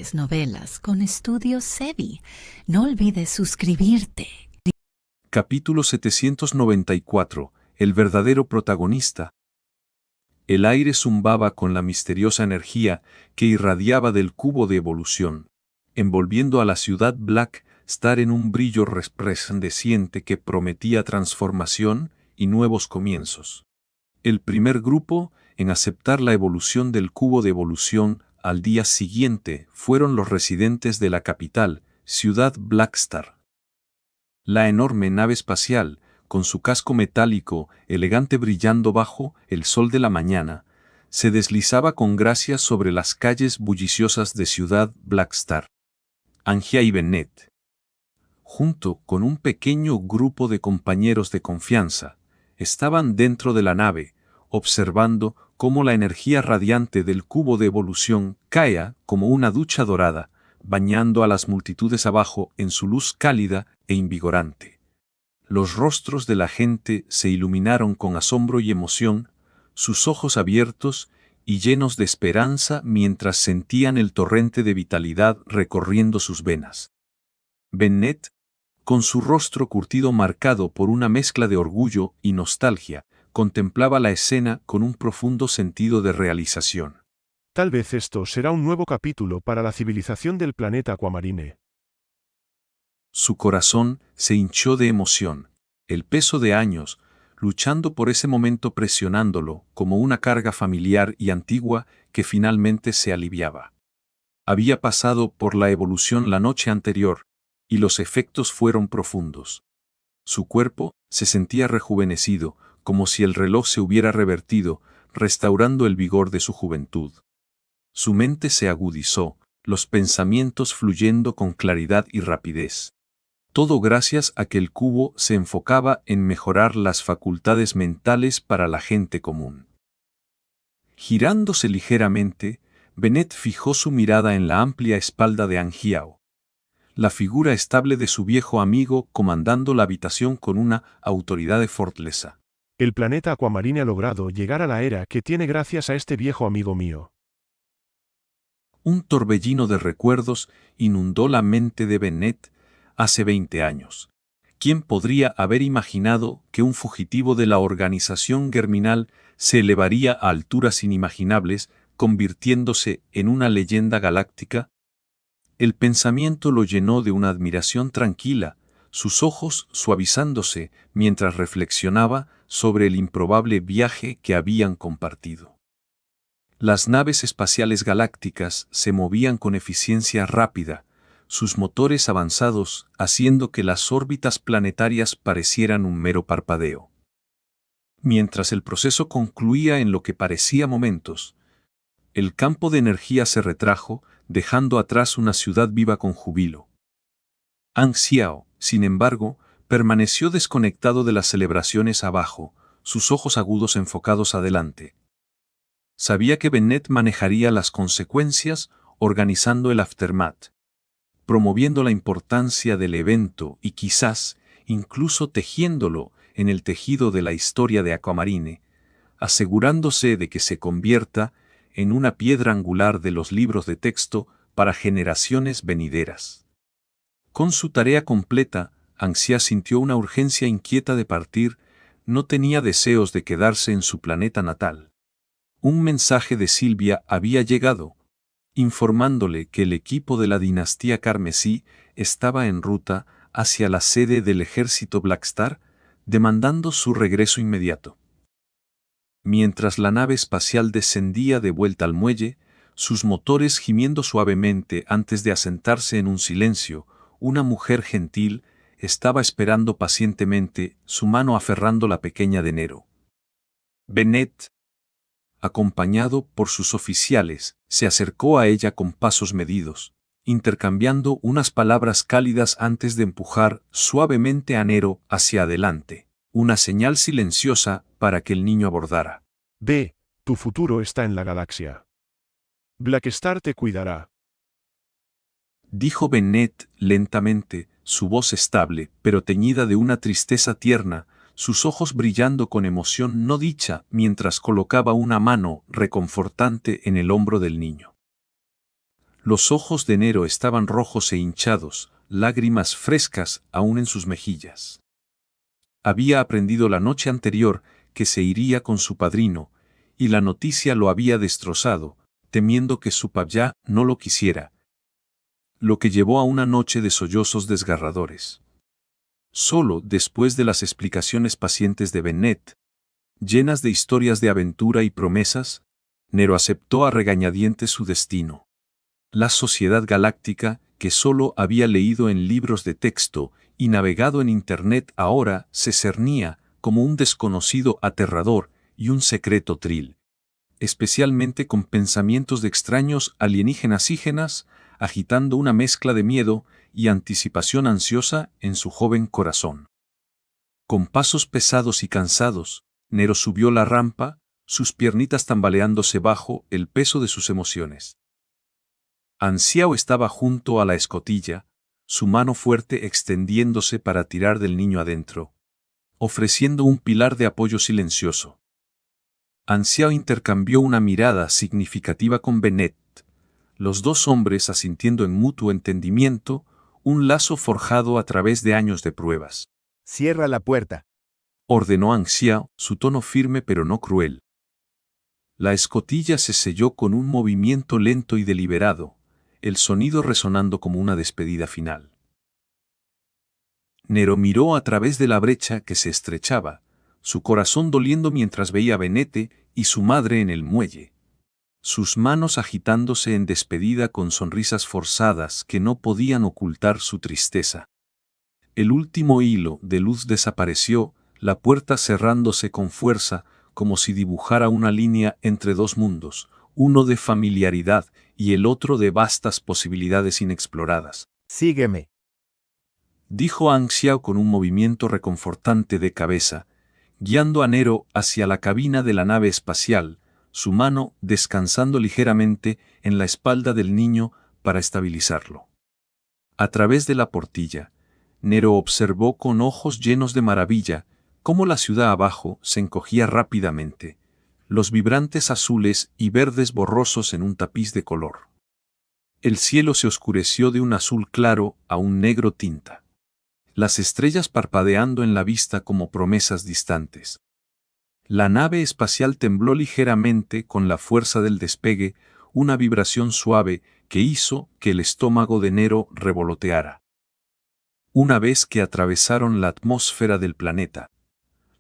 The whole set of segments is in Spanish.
mejores novelas con Estudio Sevi. No olvides suscribirte. Capítulo 794. El verdadero protagonista. El aire zumbaba con la misteriosa energía que irradiaba del cubo de evolución, envolviendo a la ciudad Black Star en un brillo resplandeciente que prometía transformación y nuevos comienzos. El primer grupo en aceptar la evolución del cubo de evolución al día siguiente fueron los residentes de la capital, ciudad Black Star. La enorme nave espacial, con su casco metálico elegante brillando bajo el sol de la mañana, se deslizaba con gracia sobre las calles bulliciosas de Ciudad Black Star. Angia y Bennett, junto con un pequeño grupo de compañeros de confianza, estaban dentro de la nave, observando cómo la energía radiante del cubo de evolución caía como una ducha dorada, bañando a las multitudes abajo en su luz cálida e invigorante. Los rostros de la gente se iluminaron con asombro y emoción, sus ojos abiertos y llenos de esperanza mientras sentían el torrente de vitalidad recorriendo sus venas. Bennett, con su rostro curtido marcado por una mezcla de orgullo y nostalgia, contemplaba la escena con un profundo sentido de realización. Tal vez esto será un nuevo capítulo para la civilización del planeta Aquamarine. Su corazón se hinchó de emoción. El peso de años, luchando por ese momento presionándolo como una carga familiar y antigua que finalmente se aliviaba. Había pasado por la evolución la noche anterior, y los efectos fueron profundos. Su cuerpo se sentía rejuvenecido, como si el reloj se hubiera revertido, restaurando el vigor de su juventud. Su mente se agudizó, los pensamientos fluyendo con claridad y rapidez. Todo gracias a que el cubo se enfocaba en mejorar las facultades mentales para la gente común. Girándose ligeramente, Bennett fijó su mirada en la amplia espalda de Angiao, la figura estable de su viejo amigo comandando la habitación con una autoridad effortlesa. El planeta Aquamarine ha logrado llegar a la era que tiene gracias a este viejo amigo mío. Un torbellino de recuerdos inundó la mente de Bennett hace 20 años. ¿Quién podría haber imaginado que un fugitivo de la organización Germinal se elevaría a alturas inimaginables, convirtiéndose en una leyenda galáctica? El pensamiento lo llenó de una admiración tranquila, sus ojos suavizándose mientras reflexionaba sobre el improbable viaje que habían compartido. Las naves espaciales galácticas se movían con eficiencia rápida, sus motores avanzados haciendo que las órbitas planetarias parecieran un mero parpadeo. Mientras el proceso concluía en lo que parecía momentos, el campo de energía se retrajo, dejando atrás una ciudad viva con júbilo. Anxiao, sin embargo, permaneció desconectado de las celebraciones abajo, sus ojos agudos enfocados adelante. Sabía que Bennett manejaría las consecuencias organizando el aftermath, promoviendo la importancia del evento y quizás, incluso tejiéndolo en el tejido de la historia de Aquamarine, asegurándose de que se convierta en una piedra angular de los libros de texto para generaciones venideras. Con su tarea completa, Anxia sintió una urgencia inquieta de partir, no tenía deseos de quedarse en su planeta natal. Un mensaje de Silvia había llegado, informándole que el equipo de la dinastía Carmesí estaba en ruta hacia la sede del ejército Black Star, demandando su regreso inmediato. Mientras la nave espacial descendía de vuelta al muelle, sus motores gimiendo suavemente antes de asentarse en un silencio, una mujer gentil estaba esperando pacientemente, su mano aferrando la pequeña de Nero. Bennett, acompañado por sus oficiales, se acercó a ella con pasos medidos, intercambiando unas palabras cálidas antes de empujar suavemente a Nero hacia adelante, una señal silenciosa para que el niño abordara. Ve, tu futuro está en la galaxia. Black Star te cuidará. Dijo Bennett lentamente, su voz estable, pero teñida de una tristeza tierna, sus ojos brillando con emoción no dicha mientras colocaba una mano reconfortante en el hombro del niño. Los ojos de Nero estaban rojos e hinchados, lágrimas frescas aún en sus mejillas. Había aprendido la noche anterior que se iría con su padrino, y la noticia lo había destrozado, temiendo que su papá no lo quisiera, lo que llevó a una noche de sollozos desgarradores. Solo después de las explicaciones pacientes de Bennett, llenas de historias de aventura y promesas, Nero aceptó a regañadientes su destino. La sociedad galáctica, que solo había leído en libros de texto y navegado en Internet, ahora se cernía como un desconocido aterrador y un secreto tril, especialmente con pensamientos de extraños alienígenas agitando una mezcla de miedo y anticipación ansiosa en su joven corazón. Con pasos pesados y cansados, Nero subió la rampa, sus piernitas tambaleándose bajo el peso de sus emociones. Ansiao estaba junto a la escotilla, su mano fuerte extendiéndose para tirar del niño adentro, ofreciendo un pilar de apoyo silencioso. Ansiao intercambió una mirada significativa con Bennett, los dos hombres asintiendo en mutuo entendimiento, un lazo forjado a través de años de pruebas. Cierra la puerta, Ordenó Ansiao, su tono firme pero no cruel. La escotilla se selló con un movimiento lento y deliberado, el sonido resonando como una despedida final. Nero miró a través de la brecha que se estrechaba, su corazón doliendo mientras veía a Bennett y su madre en el muelle, sus manos agitándose en despedida con sonrisas forzadas que no podían ocultar su tristeza. El último hilo de luz desapareció, la puerta cerrándose con fuerza, como si dibujara una línea entre dos mundos, uno de familiaridad y el otro de vastas posibilidades inexploradas. sígueme. Dijo Ansiao con un movimiento reconfortante de cabeza, guiando a Nero hacia la cabina de la nave espacial, su mano descansando ligeramente en la espalda del niño para estabilizarlo. A través de la portilla, Nero observó con ojos llenos de maravilla cómo la ciudad abajo se encogía rápidamente, los vibrantes azules y verdes borrosos en un tapiz de color. El cielo se oscureció de un azul claro a un negro tinta, las estrellas parpadeando en la vista como promesas distantes. La nave espacial tembló ligeramente con la fuerza del despegue, una vibración suave que hizo que el estómago de Nero revoloteara. Una vez que atravesaron la atmósfera del planeta,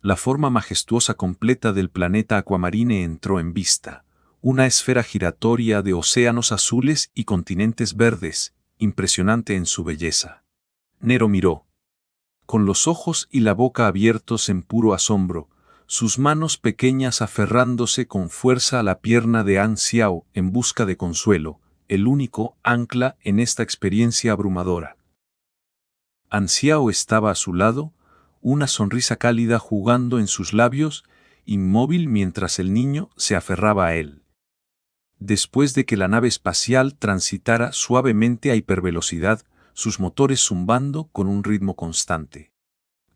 la forma majestuosa completa del planeta Aquamarine entró en vista, una esfera giratoria de océanos azules y continentes verdes, impresionante en su belleza. Nero miró, con los ojos y la boca abiertos en puro asombro, sus manos pequeñas aferrándose con fuerza a la pierna de Ansiao en busca de consuelo, el único ancla en esta experiencia abrumadora. Ansiao estaba a su lado, una sonrisa cálida jugando en sus labios, inmóvil mientras el niño se aferraba a él. Después de que la nave espacial transitara suavemente a hipervelocidad, sus motores zumbando con un ritmo constante,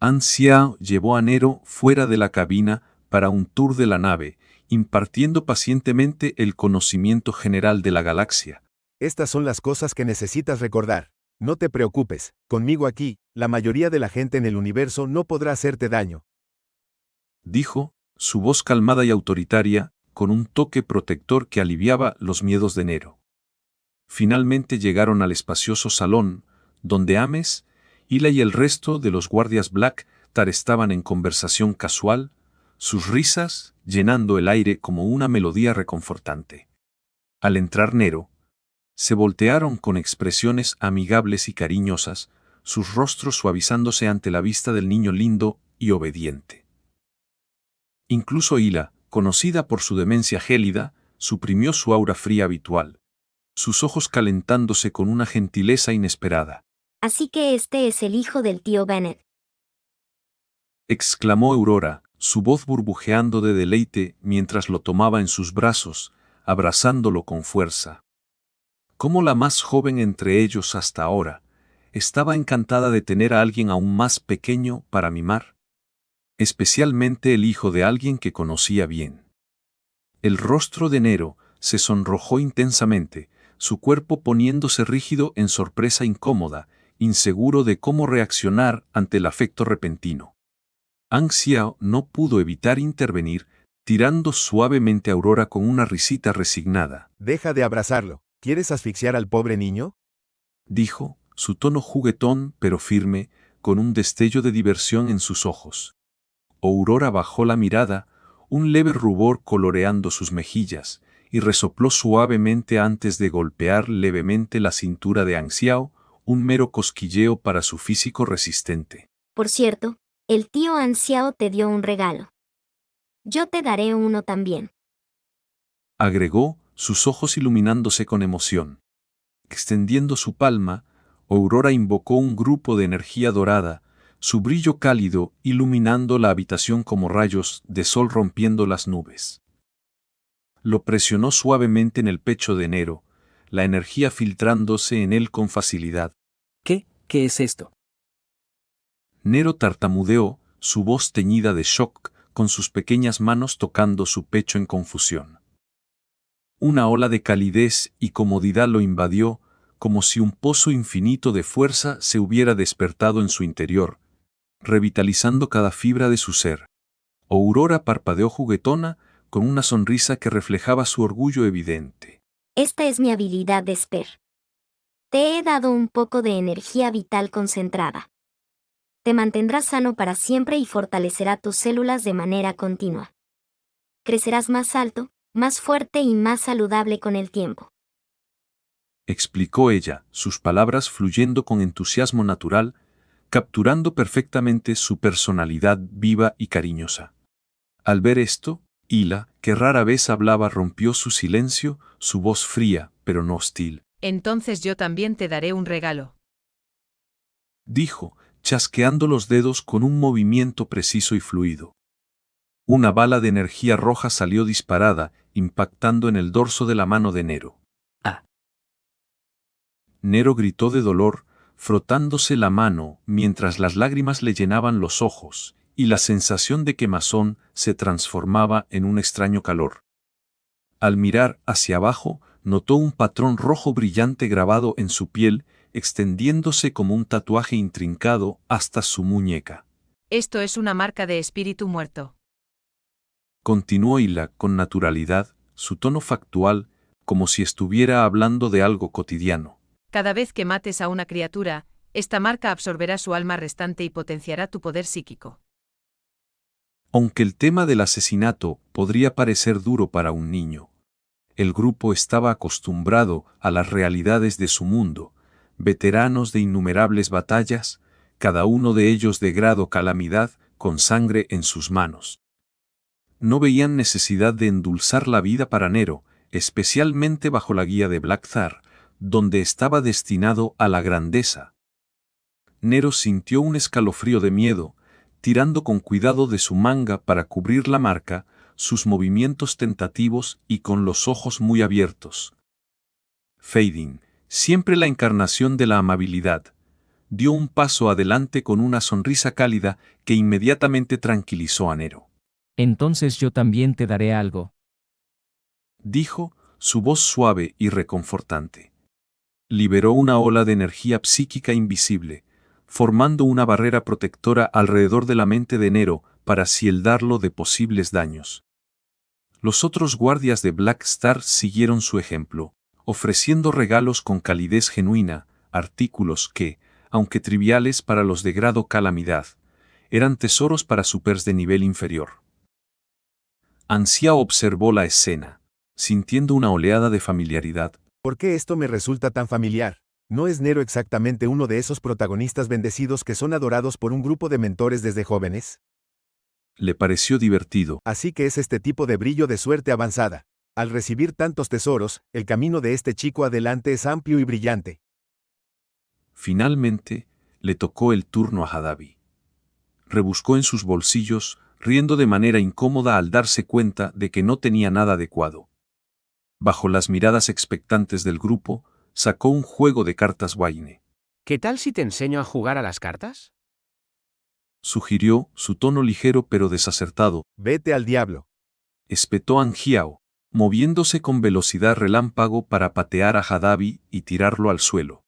Ansiao llevó a Nero fuera de la cabina para un tour de la nave, impartiendo pacientemente el conocimiento general de la galaxia. Estas son las cosas que necesitas recordar. No te preocupes, conmigo aquí, la mayoría de la gente en el universo no podrá hacerte daño. Dijo, su voz calmada y autoritaria, con un toque protector que aliviaba los miedos de Nero. Finalmente llegaron al espacioso salón, donde Ames, Hila y el resto de los guardias Black Tar estaban en conversación casual, sus risas llenando el aire como una melodía reconfortante. Al entrar Nero, se voltearon con expresiones amigables y cariñosas, sus rostros suavizándose ante la vista del niño lindo y obediente. Incluso Hila, conocida por su demencia gélida, suprimió su aura fría habitual, sus ojos calentándose con una gentileza inesperada. Así que este es el hijo del tío Bennett. Exclamó Aurora, su voz burbujeando de deleite mientras lo tomaba en sus brazos, abrazándolo con fuerza. Como la más joven entre ellos hasta ahora, estaba encantada de tener a alguien aún más pequeño para mimar, especialmente el hijo de alguien que conocía bien. El rostro de Nero se sonrojó intensamente, su cuerpo poniéndose rígido en sorpresa incómoda, inseguro de cómo reaccionar ante el afecto repentino. Ang Xiao no pudo evitar intervenir, tirando suavemente a Aurora con una risita resignada. Deja de abrazarlo. ¿Quieres asfixiar al pobre niño? Dijo, su tono juguetón pero firme, con un destello de diversión en sus ojos. Aurora bajó la mirada, un leve rubor coloreando sus mejillas, y resopló suavemente antes de golpear levemente la cintura de Ang Xiao, un mero cosquilleo para su físico resistente. Por cierto, el tío Anciao te dio un regalo. Yo te daré uno también. Agregó, sus ojos iluminándose con emoción. Extendiendo su palma, Aurora invocó un grupo de energía dorada, su brillo cálido iluminando la habitación como rayos de sol rompiendo las nubes. Lo presionó suavemente en el pecho de Nero, la energía filtrándose en él con facilidad. ¿Qué? ¿Qué es esto? Nero tartamudeó, su voz teñida de shock, con sus pequeñas manos tocando su pecho en confusión. Una ola de calidez y comodidad lo invadió, como si un pozo infinito de fuerza se hubiera despertado en su interior, revitalizando cada fibra de su ser. Aurora parpadeó juguetona, con una sonrisa que reflejaba su orgullo evidente. Esta es mi habilidad de Esper. Te he dado un poco de energía vital concentrada. Te mantendrá sano para siempre y fortalecerá tus células de manera continua. Crecerás más alto, más fuerte y más saludable con el tiempo. Explicó ella, sus palabras fluyendo con entusiasmo natural, capturando perfectamente su personalidad viva y cariñosa. Al ver esto, Hila, que rara vez hablaba, rompió su silencio, su voz fría, pero no hostil. Entonces yo también te daré un regalo. Dijo, chasqueando los dedos con un movimiento preciso y fluido. Una bala de energía roja salió disparada, impactando en el dorso de la mano de Nero. Ah. Nero gritó de dolor, frotándose la mano, mientras las lágrimas le llenaban los ojos, y la sensación de quemazón se transformaba en un extraño calor. Al mirar hacia abajo, notó un patrón rojo brillante grabado en su piel, extendiéndose como un tatuaje intrincado hasta su muñeca. Esto es una marca de espíritu muerto. Continuó Hila con naturalidad, su tono factual, como si estuviera hablando de algo cotidiano. Cada vez que mates a una criatura, esta marca absorberá su alma restante y potenciará tu poder psíquico. Aunque el tema del asesinato podría parecer duro para un niño, el grupo estaba acostumbrado a las realidades de su mundo, veteranos de innumerables batallas, cada uno de ellos de grado calamidad, con sangre en sus manos. No veían necesidad de endulzar la vida para Nero, especialmente bajo la guía de Black Thar, donde estaba destinado a la grandeza. Nero sintió un escalofrío de miedo, tirando con cuidado de su manga para cubrir la marca, sus movimientos tentativos y con los ojos muy abiertos. Fading, siempre la encarnación de la amabilidad, dio un paso adelante con una sonrisa cálida que inmediatamente tranquilizó a Nero. Entonces yo también te daré algo. Dijo, su voz suave y reconfortante. Liberó una ola de energía psíquica invisible, formando una barrera protectora alrededor de la mente de Nero para shieldarlo de posibles daños. Los otros guardias de Black Star siguieron su ejemplo, ofreciendo regalos con calidez genuina, artículos que, aunque triviales para los de grado calamidad, eran tesoros para supers de nivel inferior. Ang Xiao observó la escena, sintiendo una oleada de familiaridad. ¿Por qué esto me resulta tan familiar? ¿No es Nero exactamente uno de esos protagonistas bendecidos que son adorados por un grupo de mentores desde jóvenes? Le pareció divertido. Así que es este tipo de brillo de suerte avanzada. Al recibir tantos tesoros, el camino de este chico adelante es amplio y brillante. Finalmente, le tocó el turno a Hadabi. Rebuscó en sus bolsillos, riendo de manera incómoda al darse cuenta de que no tenía nada adecuado. Bajo las miradas expectantes del grupo, sacó un juego de cartas Wayne. ¿Qué tal si te enseño a jugar a las cartas? Sugirió, su tono ligero pero desacertado. Vete al diablo. Espetó Ang Xiao. moviéndose con velocidad relámpago para patear a Hadabi y tirarlo al suelo.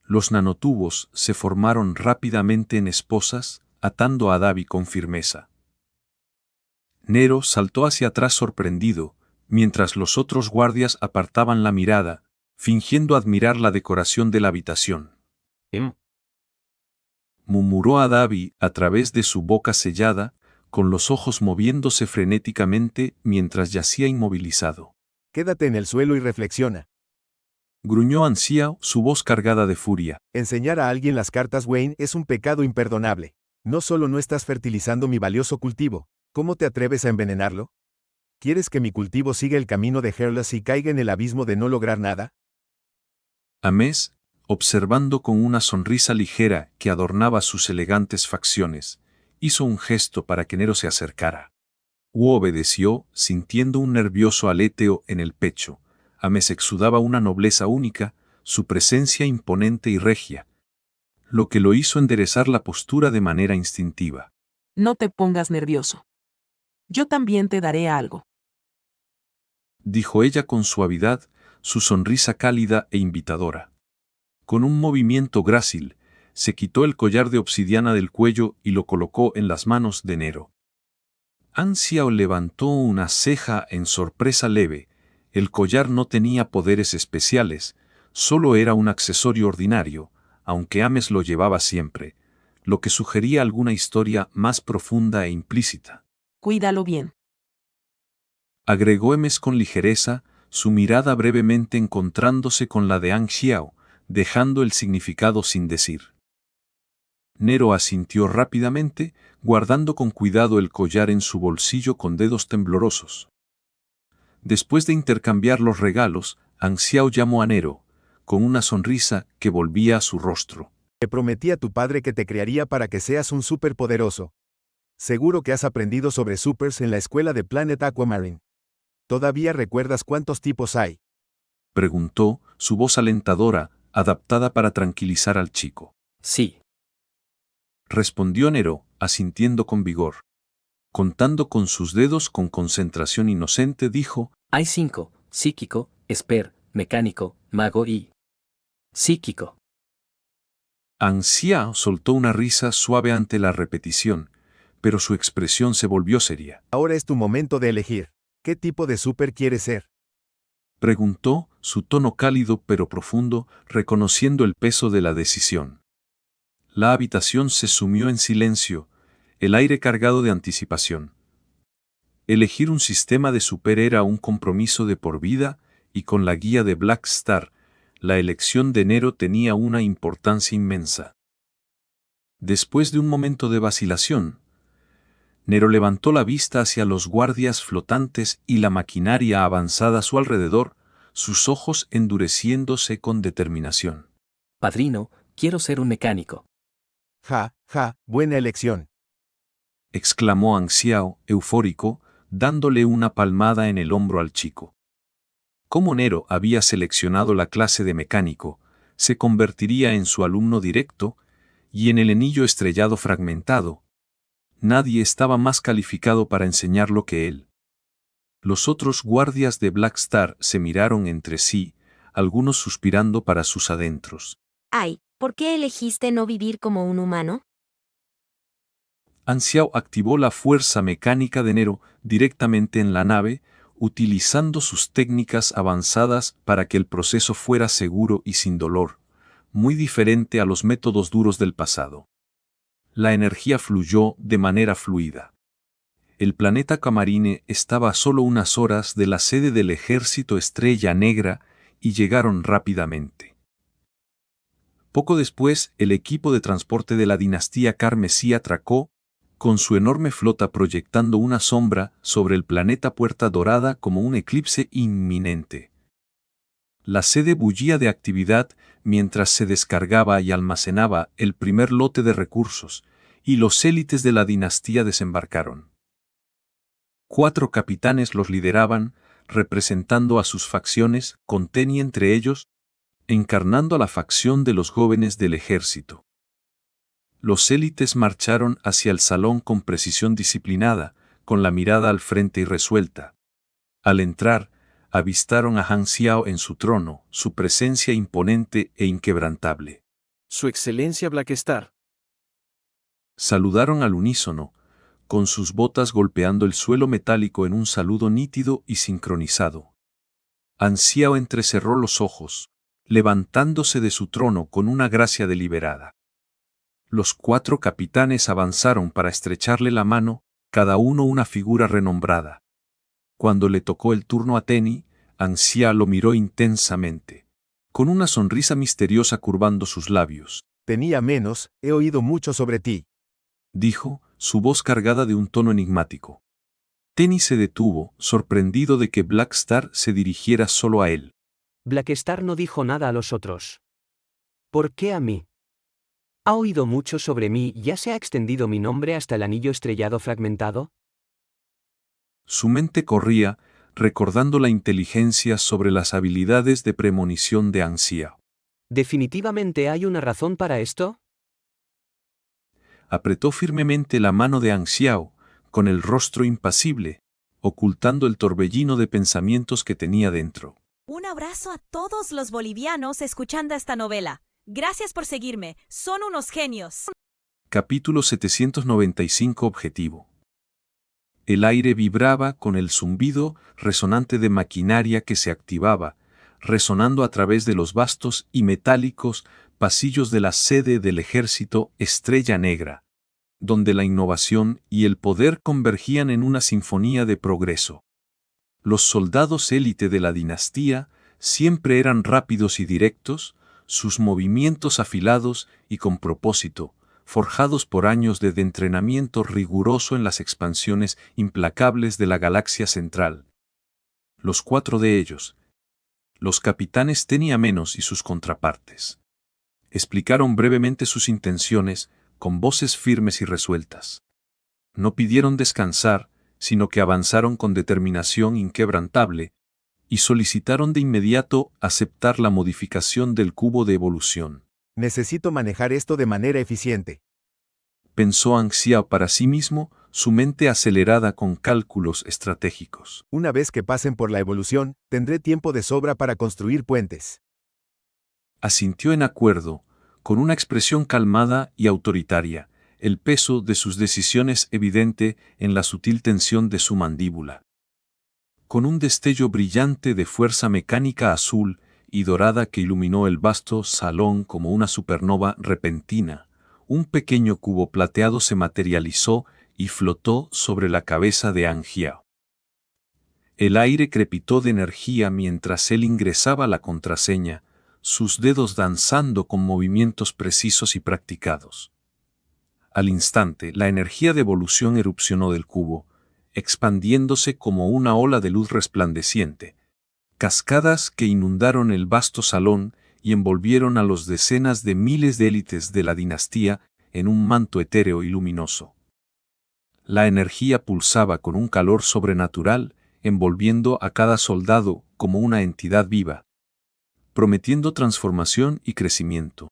Los nanotubos se formaron rápidamente en esposas, atando a Hadabi con firmeza. Nero saltó hacia atrás sorprendido, mientras los otros guardias apartaban la mirada, fingiendo admirar la decoración de la habitación. Murmuró Hadabi a través de su boca sellada, con los ojos moviéndose frenéticamente mientras yacía inmovilizado. Quédate en el suelo y reflexiona. Gruñó Anxiao, su voz cargada de furia. Enseñar a alguien las cartas Wayne es un pecado imperdonable. No solo no estás fertilizando mi valioso cultivo, ¿cómo te atreves a envenenarlo? ¿Quieres que mi cultivo siga el camino de Hairless y caiga en el abismo de no lograr nada? Ames, observando con una sonrisa ligera que adornaba sus elegantes facciones, hizo un gesto para que Nero se acercara. Wu obedeció, sintiendo un nervioso aleteo en el pecho. Ames exudaba una nobleza única, su presencia imponente y regia, lo que lo hizo enderezar la postura de manera instintiva. No te pongas nervioso. Yo también te daré algo. Dijo ella con suavidad, su sonrisa cálida e invitadora. Con un movimiento grácil, se quitó el collar de obsidiana del cuello y lo colocó en las manos de Nero. Anxiao levantó una ceja en sorpresa leve. El collar no tenía poderes especiales, solo era un accesorio ordinario, aunque Ames lo llevaba siempre, lo que sugería alguna historia más profunda e implícita. Cuídalo bien. Agregó Ames con ligereza, su mirada brevemente encontrándose con la de Anxiao, dejando el significado sin decir. Nero asintió rápidamente, guardando con cuidado el collar en su bolsillo con dedos temblorosos. Después de intercambiar los regalos, Anxiao llamó a Nero, con una sonrisa que volvía a su rostro. Te prometí a tu padre que te criaría para que seas un superpoderoso. Seguro que has aprendido sobre supers en la escuela de Planet Aquamarine. ¿Todavía recuerdas cuántos tipos hay? Preguntó, su voz alentadora, adaptada para tranquilizar al chico. Sí. Respondió Nero, asintiendo con vigor. Contando con sus dedos con concentración inocente, dijo: Hay 5, psíquico, esper, mecánico, mago y... psíquico. Anxiao soltó una risa suave ante la repetición, pero su expresión se volvió seria. Ahora es tu momento de elegir. ¿Qué tipo de super quieres ser? Preguntó, su tono cálido pero profundo, reconociendo el peso de la decisión. La habitación se sumió en silencio, el aire cargado de anticipación. Elegir un sistema de super era un compromiso de por vida, y con la guía de Black Star, la elección de Nero tenía una importancia inmensa. Después de un momento de vacilación, Nero levantó la vista hacia los guardias flotantes y la maquinaria avanzada a su alrededor, sus ojos endureciéndose con determinación. Padrino, quiero ser un mecánico. Buena elección. Exclamó Anxiao, eufórico, dándole una palmada en el hombro al chico. Como Nero había seleccionado la clase de mecánico, se convertiría en su alumno directo, y en el anillo estrellado fragmentado, nadie estaba más calificado para enseñarlo que él. Los otros guardias de Black Star se miraron entre sí, algunos suspirando para sus adentros. Ay, ¿por qué elegiste no vivir como un humano? Anxiao activó la fuerza mecánica de Nero directamente en la nave, utilizando sus técnicas avanzadas para que el proceso fuera seguro y sin dolor, muy diferente a los métodos duros del pasado. La energía fluyó de manera fluida. El planeta Aquamarine estaba a solo unas horas de la sede del ejército Estrella Negra y llegaron rápidamente. Poco después, el equipo de transporte de la dinastía Carmesí atracó, con su enorme flota proyectando una sombra sobre el planeta Puerta Dorada como un eclipse inminente. La sede bullía de actividad mientras se descargaba y almacenaba el primer lote de recursos, y los élites de la dinastía desembarcaron. 4 capitanes los lideraban, representando a sus facciones, con Tenny entre ellos, encarnando a la facción de los jóvenes del ejército. Los élites marcharon hacia el salón con precisión disciplinada, con la mirada al frente y resuelta. Al entrar, avistaron a Han Xiao en su trono, su presencia imponente e inquebrantable. Su Excelencia Blackstar. Saludaron al unísono, con sus botas golpeando el suelo metálico en un saludo nítido y sincronizado. Han Xiao entrecerró los ojos, levantándose de su trono con una gracia deliberada. Los 4 capitanes avanzaron para estrecharle la mano, cada uno una figura renombrada. Cuando le tocó el turno a Tenny, Han Xiao lo miró intensamente, con una sonrisa misteriosa curvando sus labios. Tenía menos, he oído mucho sobre ti. Dijo, su voz cargada de un tono enigmático. Tenny se detuvo, sorprendido de que Blackstar se dirigiera solo a él. Blackstar no dijo nada a los otros. ¿Por qué a mí? ¿Ha oído mucho sobre mí y ya se ha extendido mi nombre hasta el anillo estrellado fragmentado? Su mente corría, recordando la inteligencia sobre las habilidades de premonición de Han Xiao. ¿Definitivamente hay una razón para esto? Apretó firmemente la mano de Han Xiao, con el rostro impasible, ocultando el torbellino de pensamientos que tenía dentro. Un abrazo a todos los bolivianos escuchando esta novela. Gracias por seguirme, son unos genios. Capítulo 795 Objetivo. El aire vibraba con el zumbido resonante de maquinaria que se activaba, resonando a través de los vastos y metálicos pasillos de la sede del ejército Estrella Negra, donde la innovación y el poder convergían en una sinfonía de progreso. Los soldados élite de la dinastía siempre eran rápidos y directos, sus movimientos afilados y con propósito, forjados por años de entrenamiento riguroso en las expansiones implacables de la galaxia central. Los 4 de ellos, los capitanes Tenny Amenos y sus contrapartes, explicaron brevemente sus intenciones con voces firmes y resueltas. No pidieron descansar, sino que avanzaron con determinación inquebrantable, y solicitaron de inmediato aceptar la modificación del cubo de evolución. Necesito manejar esto de manera eficiente. Pensó Han Xiao para sí mismo, su mente acelerada con cálculos estratégicos. Una vez que pasen por la evolución, tendré tiempo de sobra para construir puentes. Asintió en acuerdo, con una expresión calmada y autoritaria, el peso de sus decisiones evidente en la sutil tensión de su mandíbula. Con un destello brillante de fuerza mecánica azul y dorada que iluminó el vasto salón como una supernova repentina, un pequeño cubo plateado se materializó y flotó sobre la cabeza de Han Xiao. El aire crepitó de energía mientras él ingresaba la contraseña, sus dedos danzando con movimientos precisos y practicados. Al instante, la energía de evolución erupcionó del cubo, expandiéndose como una ola de luz resplandeciente, cascadas que inundaron el vasto salón y envolvieron a los decenas de miles de élites de la dinastía en un manto etéreo y luminoso. La energía pulsaba con un calor sobrenatural, envolviendo a cada soldado como una entidad viva, prometiendo transformación y crecimiento.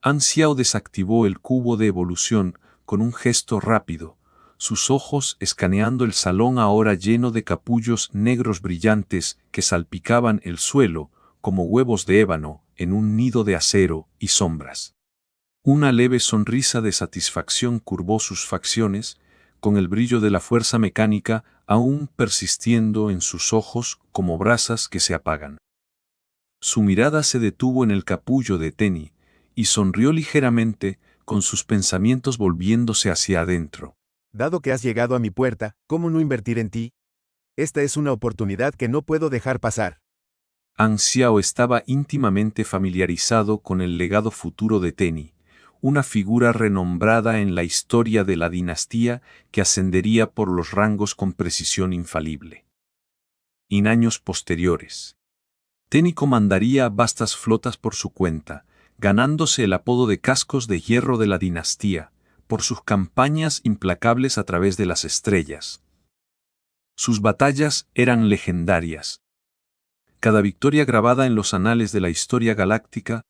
Han Xiao desactivó el cubo de evolución con un gesto rápido, sus ojos escaneando el salón ahora lleno de capullos negros brillantes que salpicaban el suelo como huevos de ébano en un nido de acero y sombras. Una leve sonrisa de satisfacción curvó sus facciones, con el brillo de la fuerza mecánica aún persistiendo en sus ojos como brasas que se apagan. Su mirada se detuvo en el capullo de Tenny, y sonrió ligeramente, con sus pensamientos volviéndose hacia adentro. Dado que has llegado a mi puerta, ¿cómo no invertir en ti? Esta es una oportunidad que no puedo dejar pasar. Han Xiao estaba íntimamente familiarizado con el legado futuro de Tenny, una figura renombrada en la historia de la dinastía que ascendería por los rangos con precisión infalible. En años posteriores, Tenny comandaría vastas flotas por su cuenta, ganándose el apodo de cascos de hierro de la dinastía, por sus campañas implacables a través de las estrellas. Sus batallas eran legendarias. Cada victoria grabada en los anales de la historia galáctica,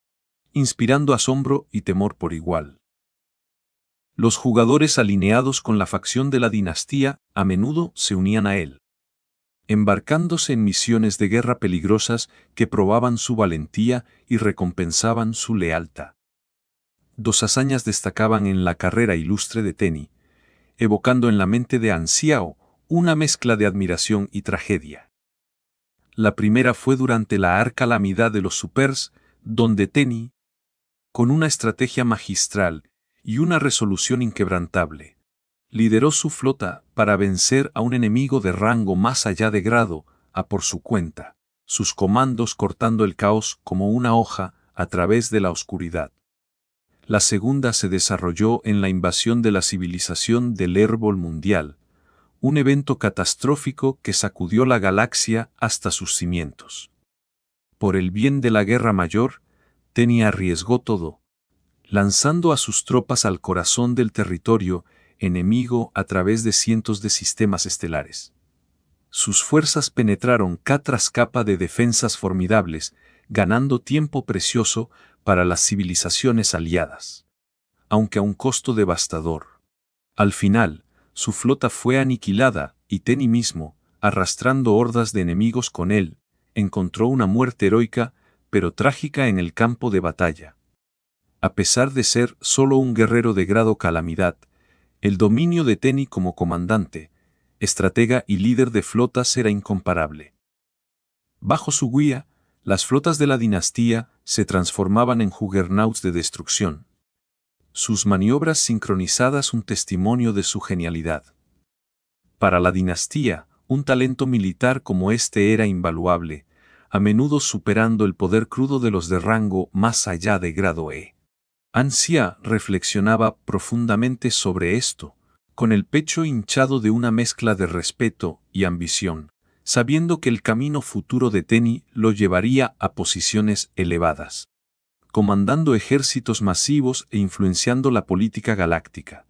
inspirando asombro y temor por igual. Los jugadores alineados con la facción de la dinastía a menudo se unían a él. embarcándose en misiones de guerra peligrosas que probaban su valentía y recompensaban su lealtad. Dos hazañas destacaban en la carrera ilustre de Teni, evocando en la mente de Xiao una mezcla de admiración y tragedia. La primera fue durante la calamidad de los Supers, donde Teni, con una estrategia magistral y una resolución inquebrantable, lideró su flota para vencer a un enemigo de rango más allá de grado, a por su cuenta, sus comandos cortando el caos como una hoja a través de la oscuridad. La segunda se desarrolló en la invasión de la civilización del Árbol Mundial, un evento catastrófico que sacudió la galaxia hasta sus cimientos. Por el bien de la Guerra Mayor, Teni arriesgó todo, lanzando a sus tropas al corazón del territorio enemigo a través de cientos de sistemas estelares. Sus fuerzas penetraron capa tras capa de defensas formidables, ganando tiempo precioso para las civilizaciones aliadas, aunque a un costo devastador. Al final, su flota fue aniquilada y Teni mismo, arrastrando hordas de enemigos con él, encontró una muerte heroica, pero trágica en el campo de batalla. A pesar de ser solo un guerrero de grado calamidad, el dominio de Teni como comandante, estratega y líder de flotas era incomparable. Bajo su guía, las flotas de la dinastía se transformaban en juggernauts de destrucción. Sus maniobras sincronizadas un testimonio de su genialidad. Para la dinastía, un talento militar como este era invaluable, a menudo superando el poder crudo de los de rango más allá de grado E. Xia reflexionaba profundamente sobre esto, con el pecho hinchado de una mezcla de respeto y ambición, sabiendo que el camino futuro de Teni lo llevaría a posiciones elevadas, comandando ejércitos masivos e influenciando la política galáctica.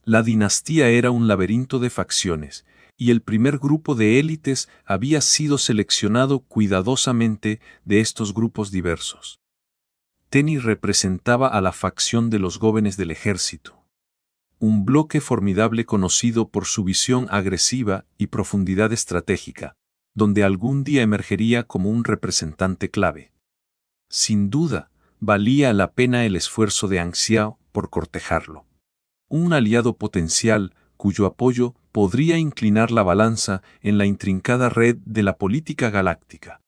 La dinastía era un laberinto de facciones, y el primer grupo de élites había sido seleccionado cuidadosamente de estos grupos diversos. Teni representaba a la facción de los jóvenes del ejército. Un bloque formidable conocido por su visión agresiva y profundidad estratégica, donde algún día emergería como un representante clave. Sin duda, valía la pena el esfuerzo de Xiao por cortejarlo. Un aliado potencial cuyo apoyo podría inclinar la balanza en la intrincada red de la política galáctica.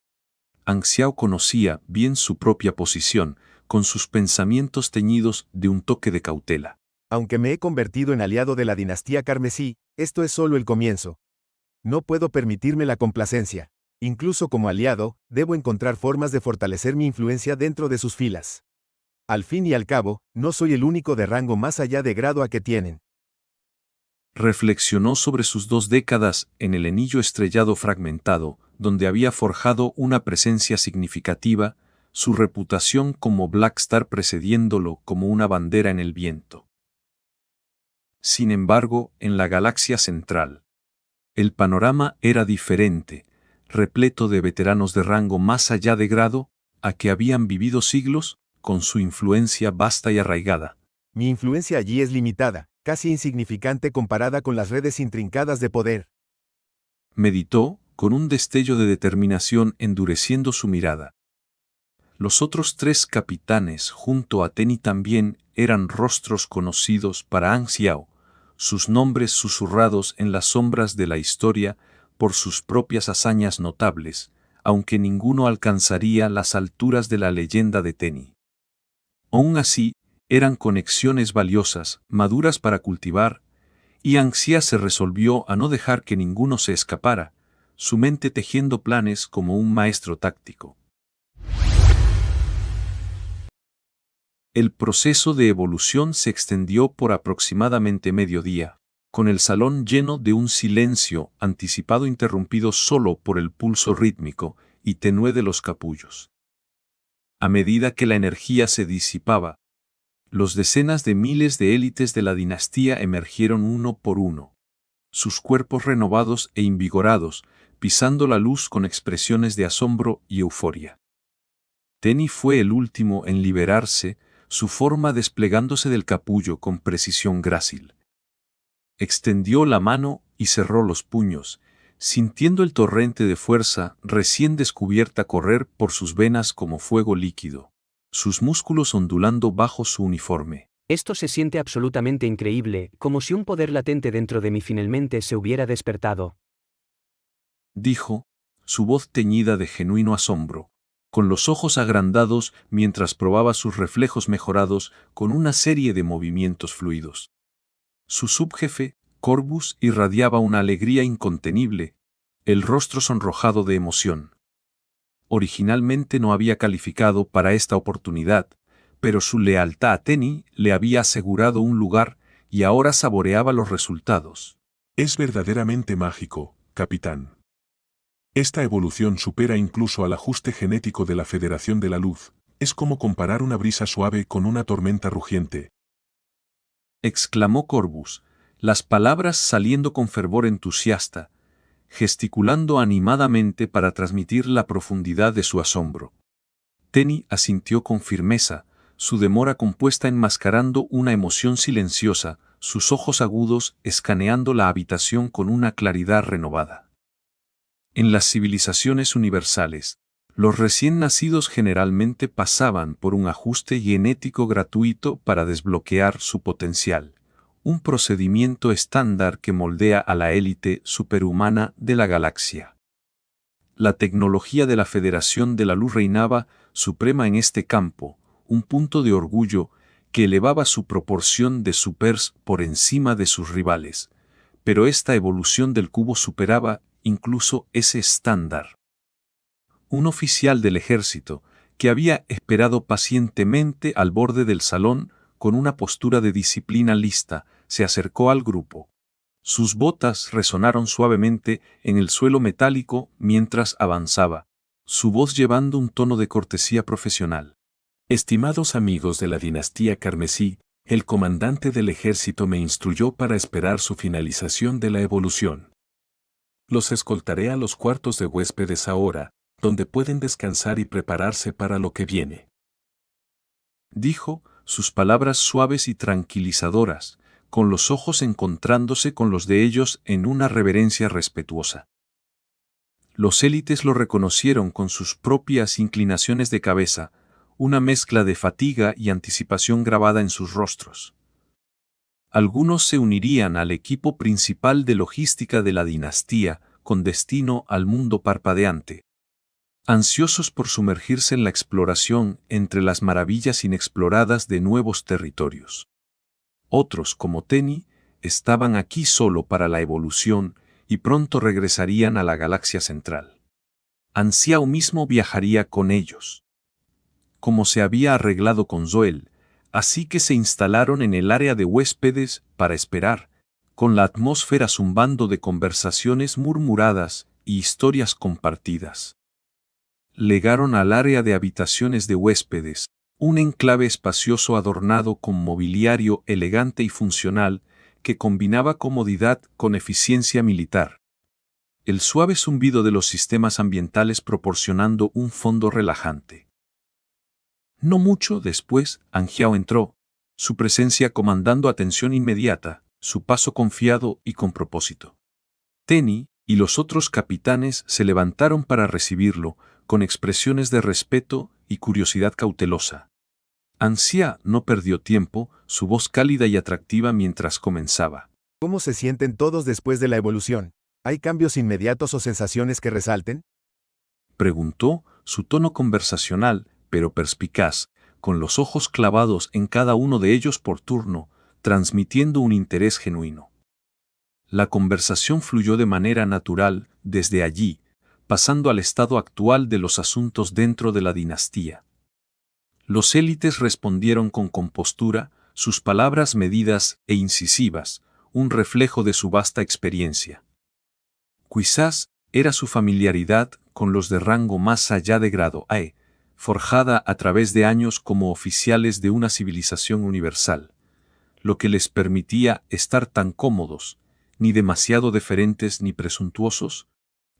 Xiao conocía bien su propia posición, con sus pensamientos teñidos de un toque de cautela. Aunque me he convertido en aliado de la dinastía carmesí, esto es solo el comienzo. No puedo permitirme la complacencia. Incluso como aliado, debo encontrar formas de fortalecer mi influencia dentro de sus filas. Al fin y al cabo, no soy el único de rango más allá de grado a que tienen. Reflexionó sobre sus 2 décadas en el anillo estrellado fragmentado, donde había forjado una presencia significativa, su reputación como Black Star precediéndolo como una bandera en el viento. Sin embargo, en la galaxia central, el panorama era diferente, repleto de veteranos de rango más allá de grado, a que habían vivido siglos, con su influencia vasta y arraigada. Mi influencia allí es limitada, casi insignificante comparada con las redes intrincadas de poder. Meditó, con un destello de determinación endureciendo su mirada. Los otros 3 capitanes junto a Teni también eran rostros conocidos para Xiao, sus nombres susurrados en las sombras de la historia por sus propias hazañas notables, aunque ninguno alcanzaría las alturas de la leyenda de Teni. Aún así, eran conexiones valiosas, maduras para cultivar, y Xia se resolvió a no dejar que ninguno se escapara, su mente tejiendo planes como un maestro táctico. El proceso de evolución se extendió por aproximadamente mediodía, con el salón lleno de un silencio anticipado interrumpido solo por el pulso rítmico y tenue de los capullos. A medida que la energía se disipaba, los decenas de miles de élites de la dinastía emergieron uno por uno, sus cuerpos renovados e invigorados, pisando la luz con expresiones de asombro y euforia. Teni fue el último en liberarse, su forma desplegándose del capullo con precisión grácil. Extendió la mano y cerró los puños, sintiendo el torrente de fuerza recién descubierta correr por sus venas como fuego líquido, sus músculos ondulando bajo su uniforme. Esto se siente absolutamente increíble, como si un poder latente dentro de mí finalmente se hubiera despertado. Dijo, su voz teñida de genuino asombro, con los ojos agrandados mientras probaba sus reflejos mejorados con una serie de movimientos fluidos. Su subjefe, Corvus, irradiaba una alegría incontenible, el rostro sonrojado de emoción. Originalmente no había calificado para esta oportunidad, pero su lealtad a Tenny le había asegurado un lugar y ahora saboreaba los resultados. Es verdaderamente mágico, capitán. Esta evolución supera incluso al ajuste genético de la Federación de la Luz. Es como comparar una brisa suave con una tormenta rugiente. Exclamó Corvus, las palabras saliendo con fervor entusiasta, gesticulando animadamente para transmitir la profundidad de su asombro. Tenny asintió con firmeza, su demora compuesta enmascarando una emoción silenciosa, sus ojos agudos escaneando la habitación con una claridad renovada. En las civilizaciones universales, los recién nacidos generalmente pasaban por un ajuste genético gratuito para desbloquear su potencial, un procedimiento estándar que moldea a la élite superhumana de la galaxia. La tecnología de la Federación de la Luz reinaba suprema en este campo, un punto de orgullo que elevaba su proporción de supers por encima de sus rivales, pero esta evolución del cubo superaba incluso ese estándar. Un oficial del ejército, que había esperado pacientemente al borde del salón con una postura de disciplina lista, se acercó al grupo. Sus botas resonaron suavemente en el suelo metálico mientras avanzaba, su voz llevando un tono de cortesía profesional. Estimados amigos de la dinastía Carmesí, el comandante del ejército me instruyó para esperar su finalización de la evolución. Los escoltaré a los cuartos de huéspedes ahora, donde pueden descansar y prepararse para lo que viene. Dijo, sus palabras suaves y tranquilizadoras, con los ojos encontrándose con los de ellos en una reverencia respetuosa. Los élites lo reconocieron con sus propias inclinaciones de cabeza, una mezcla de fatiga y anticipación grabada en sus rostros. Algunos se unirían al equipo principal de logística de la dinastía, con destino al mundo parpadeante, ansiosos por sumergirse en la exploración entre las maravillas inexploradas de nuevos territorios. Otros, como Tenny, estaban aquí solo para la evolución y pronto regresarían a la galaxia central. Ansiao mismo viajaría con ellos. Como se había arreglado con Zoel, así que se instalaron en el área de huéspedes para esperar, con la atmósfera zumbando de conversaciones murmuradas y historias compartidas. Legaron al área de habitaciones de huéspedes, un enclave espacioso adornado con mobiliario elegante y funcional que combinaba comodidad con eficiencia militar. El suave zumbido de los sistemas ambientales proporcionando un fondo relajante. No mucho después, Angiao entró, su presencia comandando atención inmediata, su paso confiado y con propósito. Tenny y los otros capitanes se levantaron para recibirlo, con expresiones de respeto y curiosidad cautelosa. Ansia no perdió tiempo, su voz cálida y atractiva mientras comenzaba. ¿Cómo se sienten todos después de la evolución? ¿Hay cambios inmediatos o sensaciones que resalten? Preguntó, su tono conversacional, pero perspicaz, con los ojos clavados en cada uno de ellos por turno, transmitiendo un interés genuino. La conversación fluyó de manera natural desde allí, pasando al estado actual de los asuntos dentro de la dinastía. Los élites respondieron con compostura, sus palabras medidas e incisivas, un reflejo de su vasta experiencia. Quizás era su familiaridad con los de rango más allá de grado A, forjada a través de años como oficiales de una civilización universal, lo que les permitía estar tan cómodos, ni demasiado deferentes ni presuntuosos,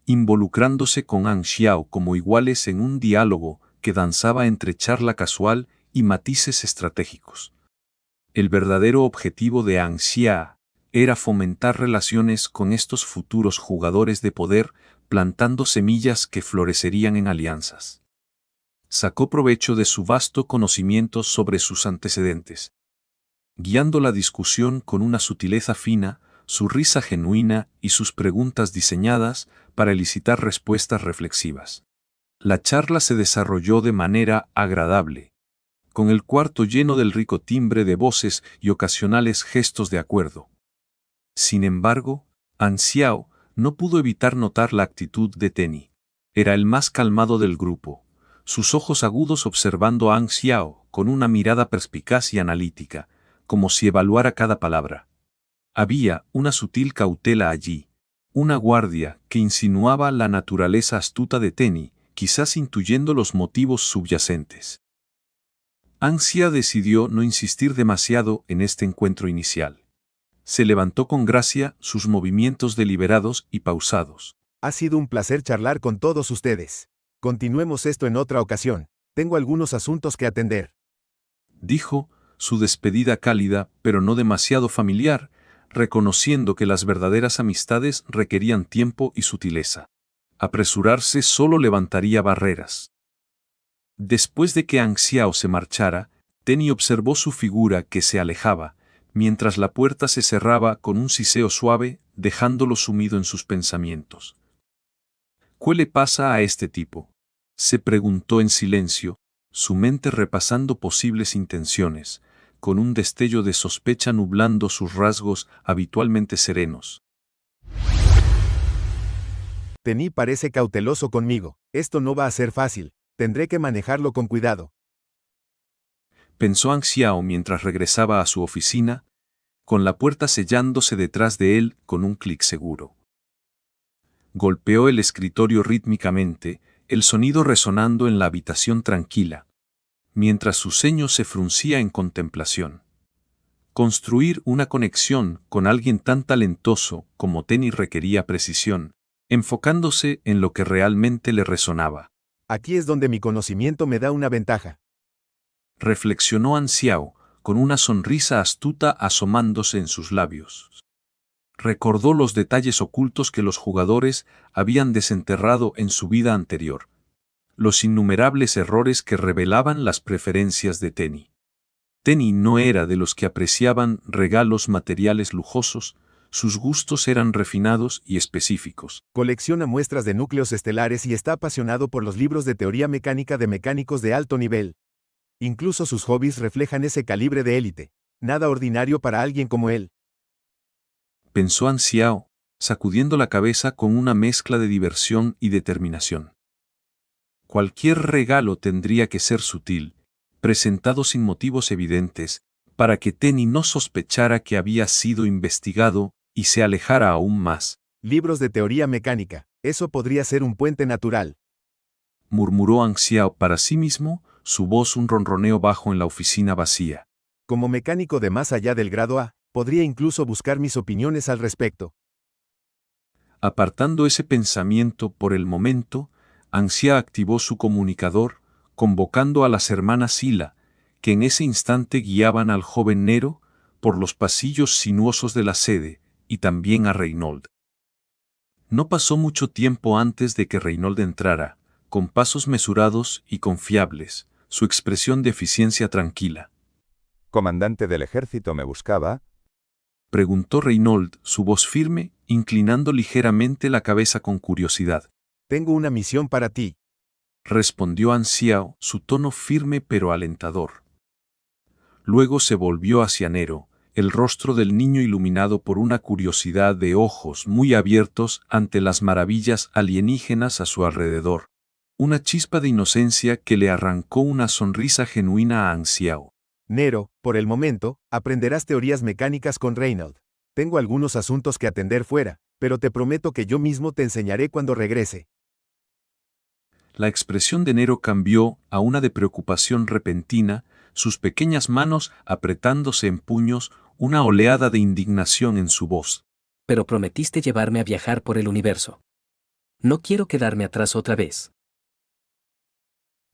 involucrándose con Anxiao como iguales en un diálogo que danzaba entre charla casual y matices estratégicos. El verdadero objetivo de Anxiao, era fomentar relaciones con estos futuros jugadores de poder, plantando semillas que florecerían en alianzas. Sacó provecho de su vasto conocimiento sobre sus antecedentes, guiando la discusión con una sutileza fina, su risa genuina y sus preguntas diseñadas para elicitar respuestas reflexivas. La charla se desarrolló de manera agradable, con el cuarto lleno del rico timbre de voces y ocasionales gestos de acuerdo. Sin embargo, An Xiao no pudo evitar notar la actitud de Tenny. Era el más calmado del grupo, sus ojos agudos observando a An Xiao con una mirada perspicaz y analítica, como si evaluara cada palabra. Había una sutil cautela allí, una guardia que insinuaba la naturaleza astuta de Tenny, quizás intuyendo los motivos subyacentes. An Xiao decidió no insistir demasiado en este encuentro inicial. Se levantó con gracia, sus movimientos deliberados y pausados. Ha sido un placer charlar con todos ustedes. Continuemos esto en otra ocasión. Tengo algunos asuntos que atender. Dijo, su despedida cálida, pero no demasiado familiar, reconociendo que las verdaderas amistades requerían tiempo y sutileza. Apresurarse solo levantaría barreras. Después de que An Xiao se marchara, Tenny observó su figura que se alejaba, mientras la puerta se cerraba con un siseo suave, dejándolo sumido en sus pensamientos. ¿Qué le pasa a este tipo?, se preguntó en silencio, su mente repasando posibles intenciones, con un destello de sospecha nublando sus rasgos habitualmente serenos. Tenny parece cauteloso conmigo. Esto no va a ser fácil. Tendré que manejarlo con cuidado. Pensó An Xiao mientras regresaba a su oficina, con la puerta sellándose detrás de él con un clic seguro. Golpeó el escritorio rítmicamente, el sonido resonando en la habitación tranquila, mientras su ceño se fruncía en contemplación. Construir una conexión con alguien tan talentoso como Tenny requería precisión, enfocándose en lo que realmente le resonaba. Aquí es donde mi conocimiento me da una ventaja. Reflexionó An Xiao, con una sonrisa astuta asomándose en sus labios. Recordó los detalles ocultos que los jugadores habían desenterrado en su vida anterior, los innumerables errores que revelaban las preferencias de Tenny. Tenny no era de los que apreciaban regalos materiales lujosos, sus gustos eran refinados y específicos. Colecciona muestras de núcleos estelares y está apasionado por los libros de teoría mecánica de mecánicos de alto nivel. Incluso sus hobbies reflejan ese calibre de élite. Nada ordinario para alguien como él. Pensó An Xiao, sacudiendo la cabeza con una mezcla de diversión y determinación. Cualquier regalo tendría que ser sutil, presentado sin motivos evidentes, para que Tenny no sospechara que había sido investigado y se alejara aún más. Libros de teoría mecánica. Eso podría ser un puente natural. Murmuró An Xiao para sí mismo, su voz un ronroneo bajo en la oficina vacía. Como mecánico de más allá del grado A, podría incluso buscar mis opiniones al respecto. Apartando ese pensamiento por el momento, An Xiao activó su comunicador, convocando a las hermanas Sila, que en ese instante guiaban al joven Nero por los pasillos sinuosos de la sede, y también a Reinold. No pasó mucho tiempo antes de que Reinold entrara, con pasos mesurados y confiables, su expresión de eficiencia tranquila. ¿Comandante del ejército me buscaba? Preguntó Reinold, su voz firme, inclinando ligeramente la cabeza con curiosidad. Tengo una misión para ti. Respondió An Xiao, su tono firme pero alentador. Luego se volvió hacia Nero, el rostro del niño iluminado por una curiosidad de ojos muy abiertos ante las maravillas alienígenas a su alrededor. Una chispa de inocencia que le arrancó una sonrisa genuina a An Xiao. Nero, por el momento, aprenderás teorías mecánicas con Reinold. Tengo algunos asuntos que atender fuera, pero te prometo que yo mismo te enseñaré cuando regrese. La expresión de Nero cambió a una de preocupación repentina, sus pequeñas manos apretándose en puños, una oleada de indignación en su voz. Pero prometiste llevarme a viajar por el universo. No quiero quedarme atrás otra vez.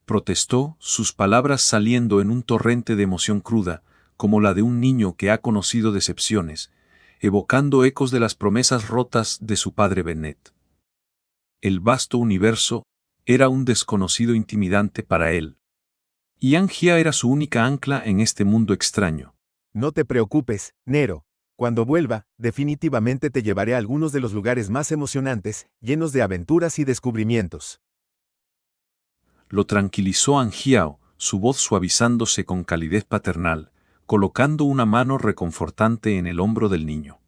Protestó, sus palabras saliendo en un torrente de emoción cruda, como la de un niño que ha conocido decepciones, evocando ecos de las promesas rotas de su padre Bennett. El vasto universo era un desconocido intimidante para él. Y Angia era su única ancla en este mundo extraño. No te preocupes, Nero. Cuando vuelva, definitivamente te llevaré a algunos de los lugares más emocionantes, llenos de aventuras y descubrimientos. Lo tranquilizó Angiao, su voz suavizándose con calidez paternal, colocando una mano reconfortante en el hombro del niño.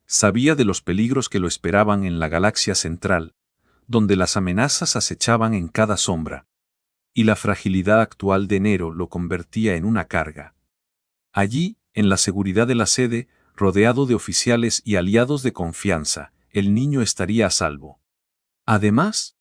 Sabía de los peligros que lo esperaban en la galaxia central, donde las amenazas acechaban en cada sombra, y la fragilidad actual de Nero lo convertía en una carga. Allí, en la seguridad de la sede, rodeado de oficiales y aliados de confianza, el niño estaría a salvo. Además,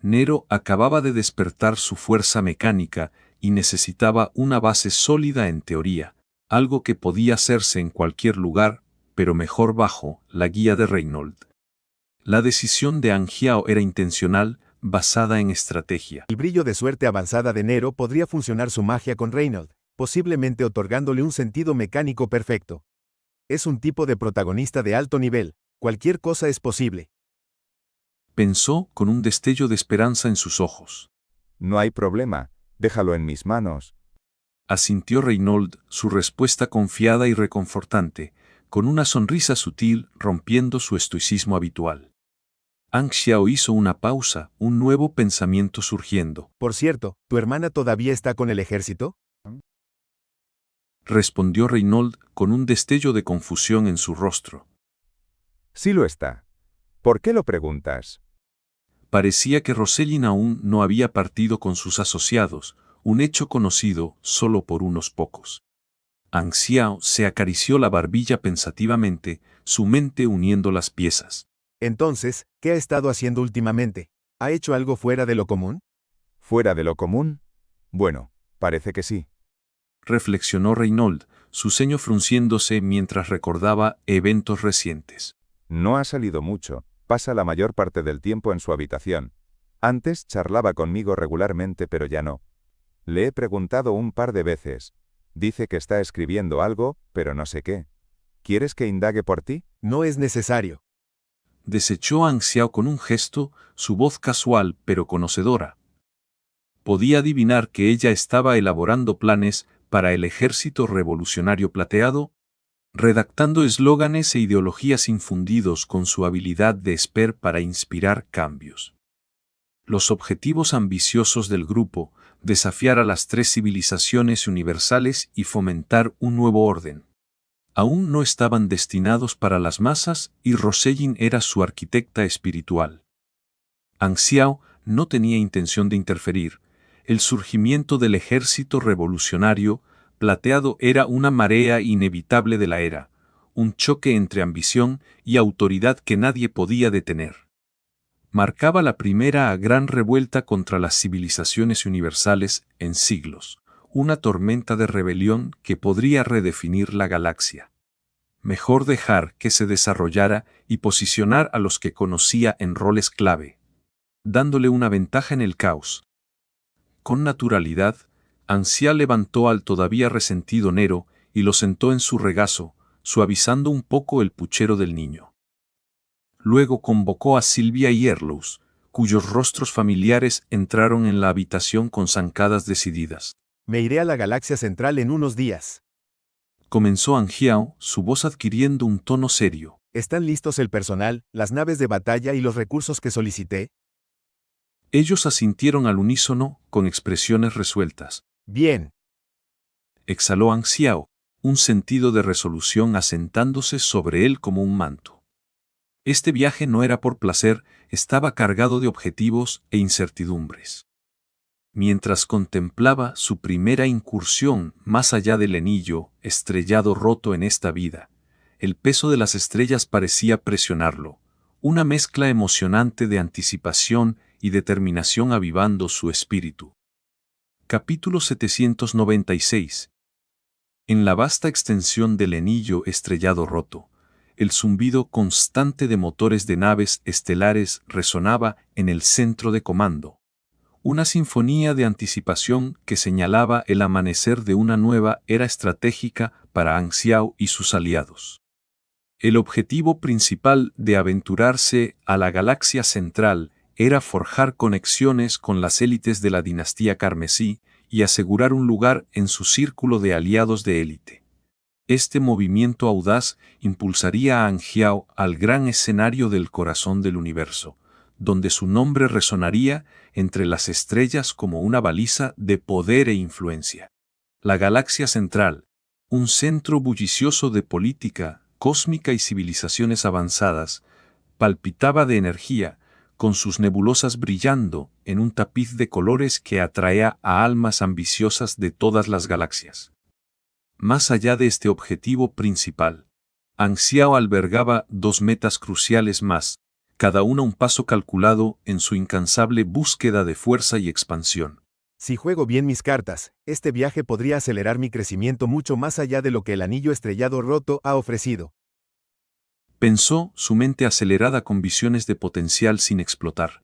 Nero acababa de despertar su fuerza mecánica y necesitaba una base sólida en teoría, algo que podía hacerse en cualquier lugar, pero mejor bajo la guía de Reynolds. La decisión de Angiao era intencional, basada en estrategia. El brillo de suerte avanzada de Nero podría funcionar su magia con Reynolds, posiblemente otorgándole un sentido mecánico perfecto. Es un tipo de protagonista de alto nivel, cualquier cosa es posible. Pensó con un destello de esperanza en sus ojos. No hay problema, déjalo en mis manos. Asintió Reynolds, su respuesta confiada y reconfortante, con una sonrisa sutil rompiendo su estoicismo habitual. Anxiao hizo una pausa, un nuevo pensamiento surgiendo. Por cierto, ¿tu hermana todavía está con el ejército? Respondió Reynolds con un destello de confusión en su rostro. Sí lo está. ¿Por qué lo preguntas? Parecía que Rosellin aún no había partido con sus asociados, un hecho conocido solo por unos pocos. Anxiao se acarició la barbilla pensativamente, su mente uniendo las piezas. Entonces, ¿qué ha estado haciendo últimamente? ¿Ha hecho algo fuera de lo común? ¿Fuera de lo común? Bueno, parece que sí. Reflexionó Reynolds, su ceño frunciéndose mientras recordaba eventos recientes. No ha salido mucho, pasa la mayor parte del tiempo en su habitación. Antes charlaba conmigo regularmente, pero ya no. Le he preguntado un par de veces. Dice que está escribiendo algo, pero no sé qué. ¿Quieres que indague por ti? No es necesario. Desechó a Anxiao con un gesto, su voz casual pero conocedora. Podía adivinar que ella estaba elaborando planes para el Ejército Revolucionario Plateado, redactando eslóganes e ideologías infundidos con su habilidad de esper para inspirar cambios. Los objetivos ambiciosos del grupo, desafiar a las 3 civilizaciones universales y fomentar un nuevo orden, aún no estaban destinados para las masas y Rosellin era su arquitecta espiritual. Anxiao no tenía intención de interferir. El surgimiento del Ejército Revolucionario Plateado era una marea inevitable de la era, un choque entre ambición y autoridad que nadie podía detener. Marcaba la primera gran revuelta contra las civilizaciones universales en siglos, una tormenta de rebelión que podría redefinir la galaxia. Mejor dejar que se desarrollara y posicionar a los que conocía en roles clave, dándole una ventaja en el caos. Con naturalidad, Anxiao levantó al todavía resentido Nero y lo sentó en su regazo, suavizando un poco el puchero del niño. Luego convocó a Silvia y Erlous, cuyos rostros familiares entraron en la habitación con zancadas decididas. Me iré a la galaxia central en unos días. Comenzó Angiao, su voz adquiriendo un tono serio. ¿Están listos el personal, las naves de batalla y los recursos que solicité? Ellos asintieron al unísono, con expresiones resueltas. Bien. Exhaló Anxiao, un sentido de resolución asentándose sobre él como un manto. Este viaje no era por placer, estaba cargado de objetivos e incertidumbres. Mientras contemplaba su primera incursión más allá del anillo estrellado roto en esta vida, el peso de las estrellas parecía presionarlo, una mezcla emocionante de anticipación y determinación avivando su espíritu. Capítulo 796. En la vasta extensión del anillo estrellado roto, el zumbido constante de motores de naves estelares resonaba en el centro de comando. una sinfonía de anticipación que señalaba el amanecer de una nueva era estratégica para An Xiao y sus aliados. El objetivo principal de aventurarse a la galaxia central era forjar conexiones con las élites de la dinastía carmesí y asegurar un lugar en su círculo de aliados de élite. Este movimiento audaz impulsaría a An Xiao al gran escenario del corazón del universo, donde su nombre resonaría entre las estrellas como una baliza de poder e influencia. La galaxia central, un centro bullicioso de política, cósmica y civilizaciones avanzadas, palpitaba de energía, con sus nebulosas brillando en un tapiz de colores que atraía a almas ambiciosas de todas las galaxias. Más allá de este objetivo principal, An Xiao albergaba dos metas cruciales más, cada una un paso calculado en su incansable búsqueda de fuerza y expansión. Si juego bien mis cartas, este viaje podría acelerar mi crecimiento mucho más allá de lo que el anillo estrellado roto ha ofrecido. Pensó, su mente acelerada con visiones de potencial sin explotar.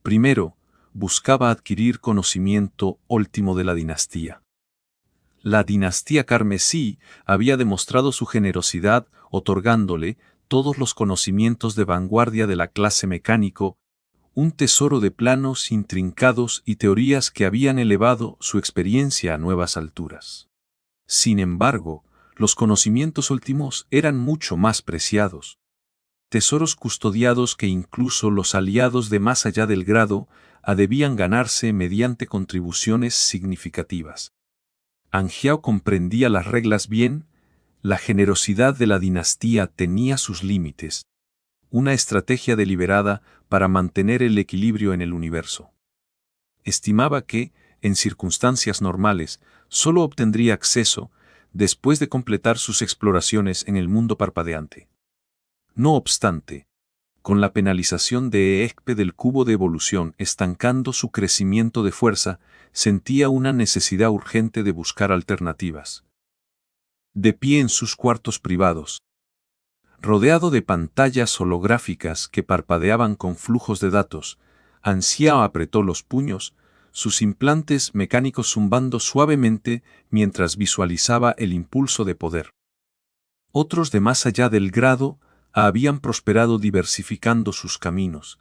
Primero, buscaba adquirir conocimiento último de la dinastía. La dinastía carmesí había demostrado su generosidad otorgándole todos los conocimientos de vanguardia de la clase mecánico, un tesoro de planos intrincados y teorías que habían elevado su experiencia a nuevas alturas. Sin embargo, los conocimientos últimos eran mucho más preciados. Tesoros custodiados que incluso los aliados de más allá del grado debían ganarse mediante contribuciones significativas. An Xiao comprendía las reglas bien, la generosidad de la dinastía tenía sus límites, una estrategia deliberada para mantener el equilibrio en el universo. Estimaba que, en circunstancias normales, solo obtendría acceso después de completar sus exploraciones en el mundo parpadeante. No obstante, con la penalización de Ekpe del cubo de evolución estancando su crecimiento de fuerza, sentía una necesidad urgente de buscar alternativas. De pie en sus cuartos privados, rodeado de pantallas holográficas que parpadeaban con flujos de datos, An Xiao apretó los puños, sus implantes mecánicos zumbando suavemente mientras visualizaba el impulso de poder. Otros de más allá del grado habían prosperado diversificando sus caminos.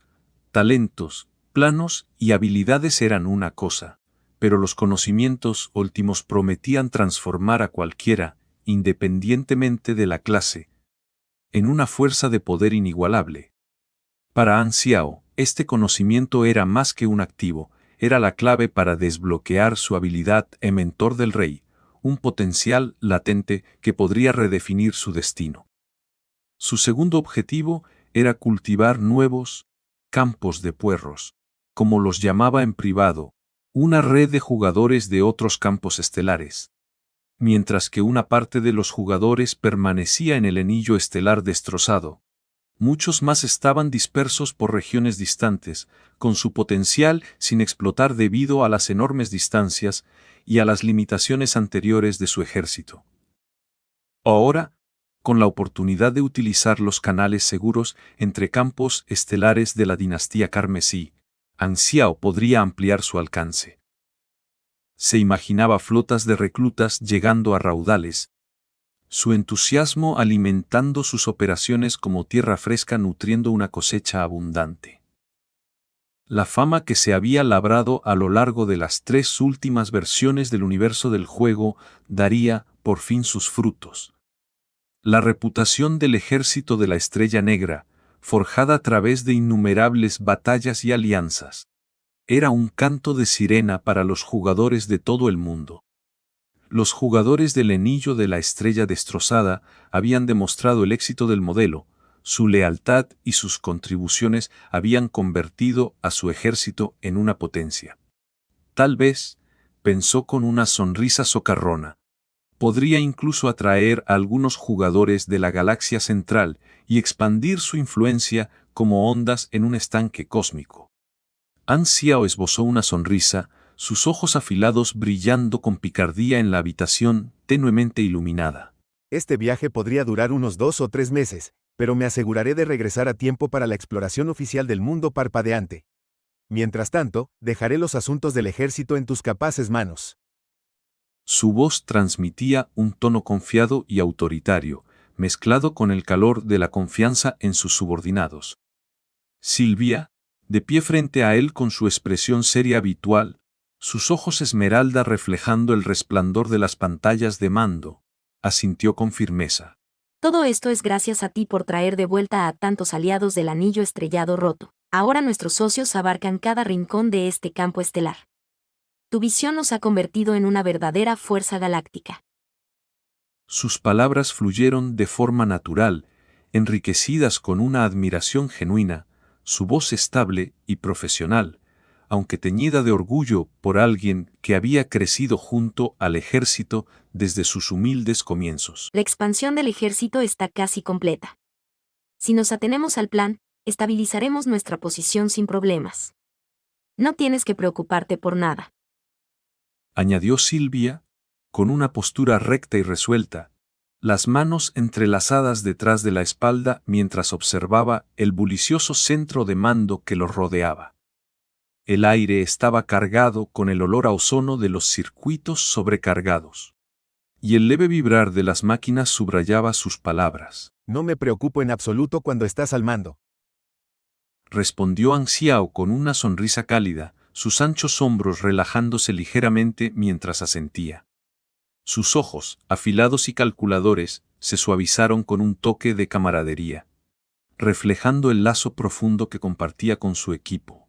Talentos, planos y habilidades eran una cosa, pero los conocimientos últimos prometían transformar a cualquiera, independientemente de la clase, en una fuerza de poder inigualable. Para An Xiao, este conocimiento era más que un activo, era la clave para desbloquear su habilidad de mentor del rey, un potencial latente que podría redefinir su destino. Su segundo objetivo era cultivar nuevos campos de puerros, como los llamaba en privado, una red de jugadores de otros campos estelares. Mientras que una parte de los jugadores permanecía en el anillo estelar destrozado, muchos más estaban dispersos por regiones distantes, con su potencial sin explotar debido a las enormes distancias y a las limitaciones anteriores de su ejército. Ahora, con la oportunidad de utilizar los canales seguros entre campos estelares de la dinastía carmesí, An Xiao podría ampliar su alcance. Se imaginaba flotas de reclutas llegando a raudales, su entusiasmo alimentando sus operaciones como tierra fresca nutriendo una cosecha abundante. La fama que se había labrado a lo largo de las 3 últimas versiones del universo del juego daría, por fin, sus frutos. La reputación del ejército de la Estrella Negra, forjada a través de innumerables batallas y alianzas, era un canto de sirena para los jugadores de todo el mundo. Los jugadores del anillo de la Estrella Destrozada habían demostrado el éxito del modelo, su lealtad y sus contribuciones habían convertido a su ejército en una potencia. Tal vez, pensó con una sonrisa socarrona, podría incluso atraer a algunos jugadores de la galaxia central y expandir su influencia como ondas en un estanque cósmico. An Xiao esbozó una sonrisa, sus ojos afilados brillando con picardía en la habitación tenuemente iluminada. Este viaje podría durar unos 2 o 3 meses, pero me aseguraré de regresar a tiempo para la exploración oficial del mundo parpadeante. Mientras tanto, dejaré los asuntos del ejército en tus capaces manos. Su voz transmitía un tono confiado y autoritario, mezclado con el calor de la confianza en sus subordinados. Silvia, de pie frente a él con su expresión seria habitual, sus ojos esmeralda reflejando el resplandor de las pantallas de mando, asintió con firmeza. Todo esto es gracias a ti por traer de vuelta a tantos aliados del anillo estrellado roto. Ahora nuestros socios abarcan cada rincón de este campo estelar. Tu visión nos ha convertido en una verdadera fuerza galáctica. Sus palabras fluyeron de forma natural, enriquecidas con una admiración genuina, su voz estable y profesional, aunque teñida de orgullo por alguien que había crecido junto al ejército desde sus humildes comienzos. La expansión del ejército está casi completa. Si nos atenemos al plan, estabilizaremos nuestra posición sin problemas. No tienes que preocuparte por nada. Añadió Silvia, con una postura recta y resuelta, las manos entrelazadas detrás de la espalda mientras observaba el bullicioso centro de mando que los rodeaba. El aire estaba cargado con el olor a ozono de los circuitos sobrecargados. Y el leve vibrar de las máquinas subrayaba sus palabras. No me preocupo en absoluto cuando estás al mando. Respondió Anxiao con una sonrisa cálida, sus anchos hombros relajándose ligeramente mientras asentía. Sus ojos, afilados y calculadores, se suavizaron con un toque de camaradería, reflejando el lazo profundo que compartía con su equipo.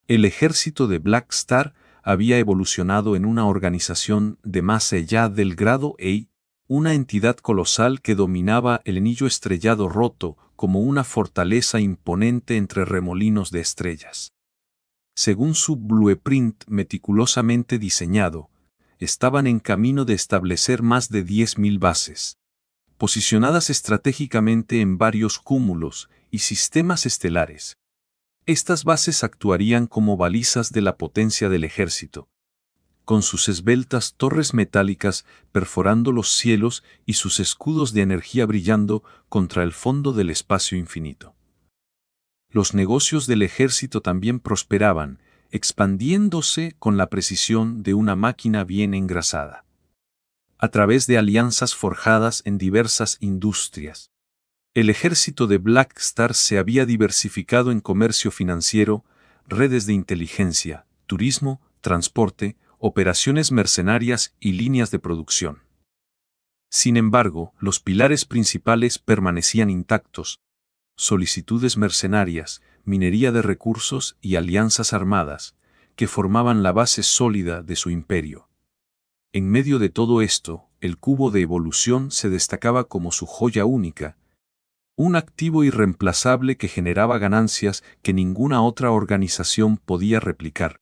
El ejército de Black Star había evolucionado en una organización de más allá del grado EI, una entidad colosal que dominaba el anillo estrellado roto como una fortaleza imponente entre remolinos de estrellas. Según su blueprint meticulosamente diseñado, estaban en camino de establecer más de 10.000 bases, posicionadas estratégicamente en varios cúmulos y sistemas estelares. Estas bases actuarían como balizas de la potencia del ejército, con sus esbeltas torres metálicas perforando los cielos y sus escudos de energía brillando contra el fondo del espacio infinito. Los negocios del ejército también prosperaban, expandiéndose con la precisión de una máquina bien engrasada. A través de alianzas forjadas en diversas industrias, el ejército de Black Star se había diversificado en comercio financiero, redes de inteligencia, turismo, transporte, operaciones mercenarias y líneas de producción. Sin embargo, los pilares principales permanecían intactos: solicitudes mercenarias, minería de recursos y alianzas armadas, que formaban la base sólida de su imperio. En medio de todo esto, el cubo de evolución se destacaba como su joya única, un activo irreemplazable que generaba ganancias que ninguna otra organización podía replicar.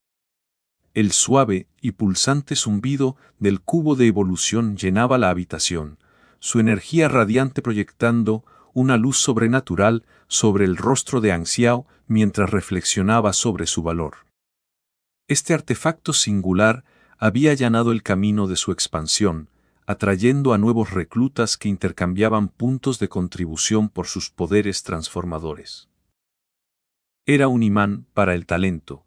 El suave y pulsante zumbido del cubo de evolución llenaba la habitación, su energía radiante proyectando una luz sobrenatural sobre el rostro de Anxiao mientras reflexionaba sobre su valor. Este artefacto singular había allanado el camino de su expansión, atrayendo a nuevos reclutas que intercambiaban puntos de contribución por sus poderes transformadores. Era un imán para el talento,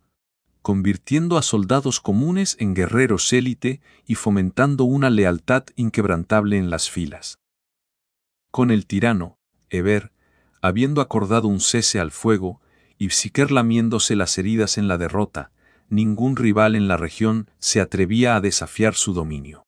convirtiendo a soldados comunes en guerreros élite y fomentando una lealtad inquebrantable en las filas. Con el tirano, Eber, habiendo acordado un cese al fuego, y Psyker lamiéndose las heridas en la derrota, ningún rival en la región se atrevía a desafiar su dominio.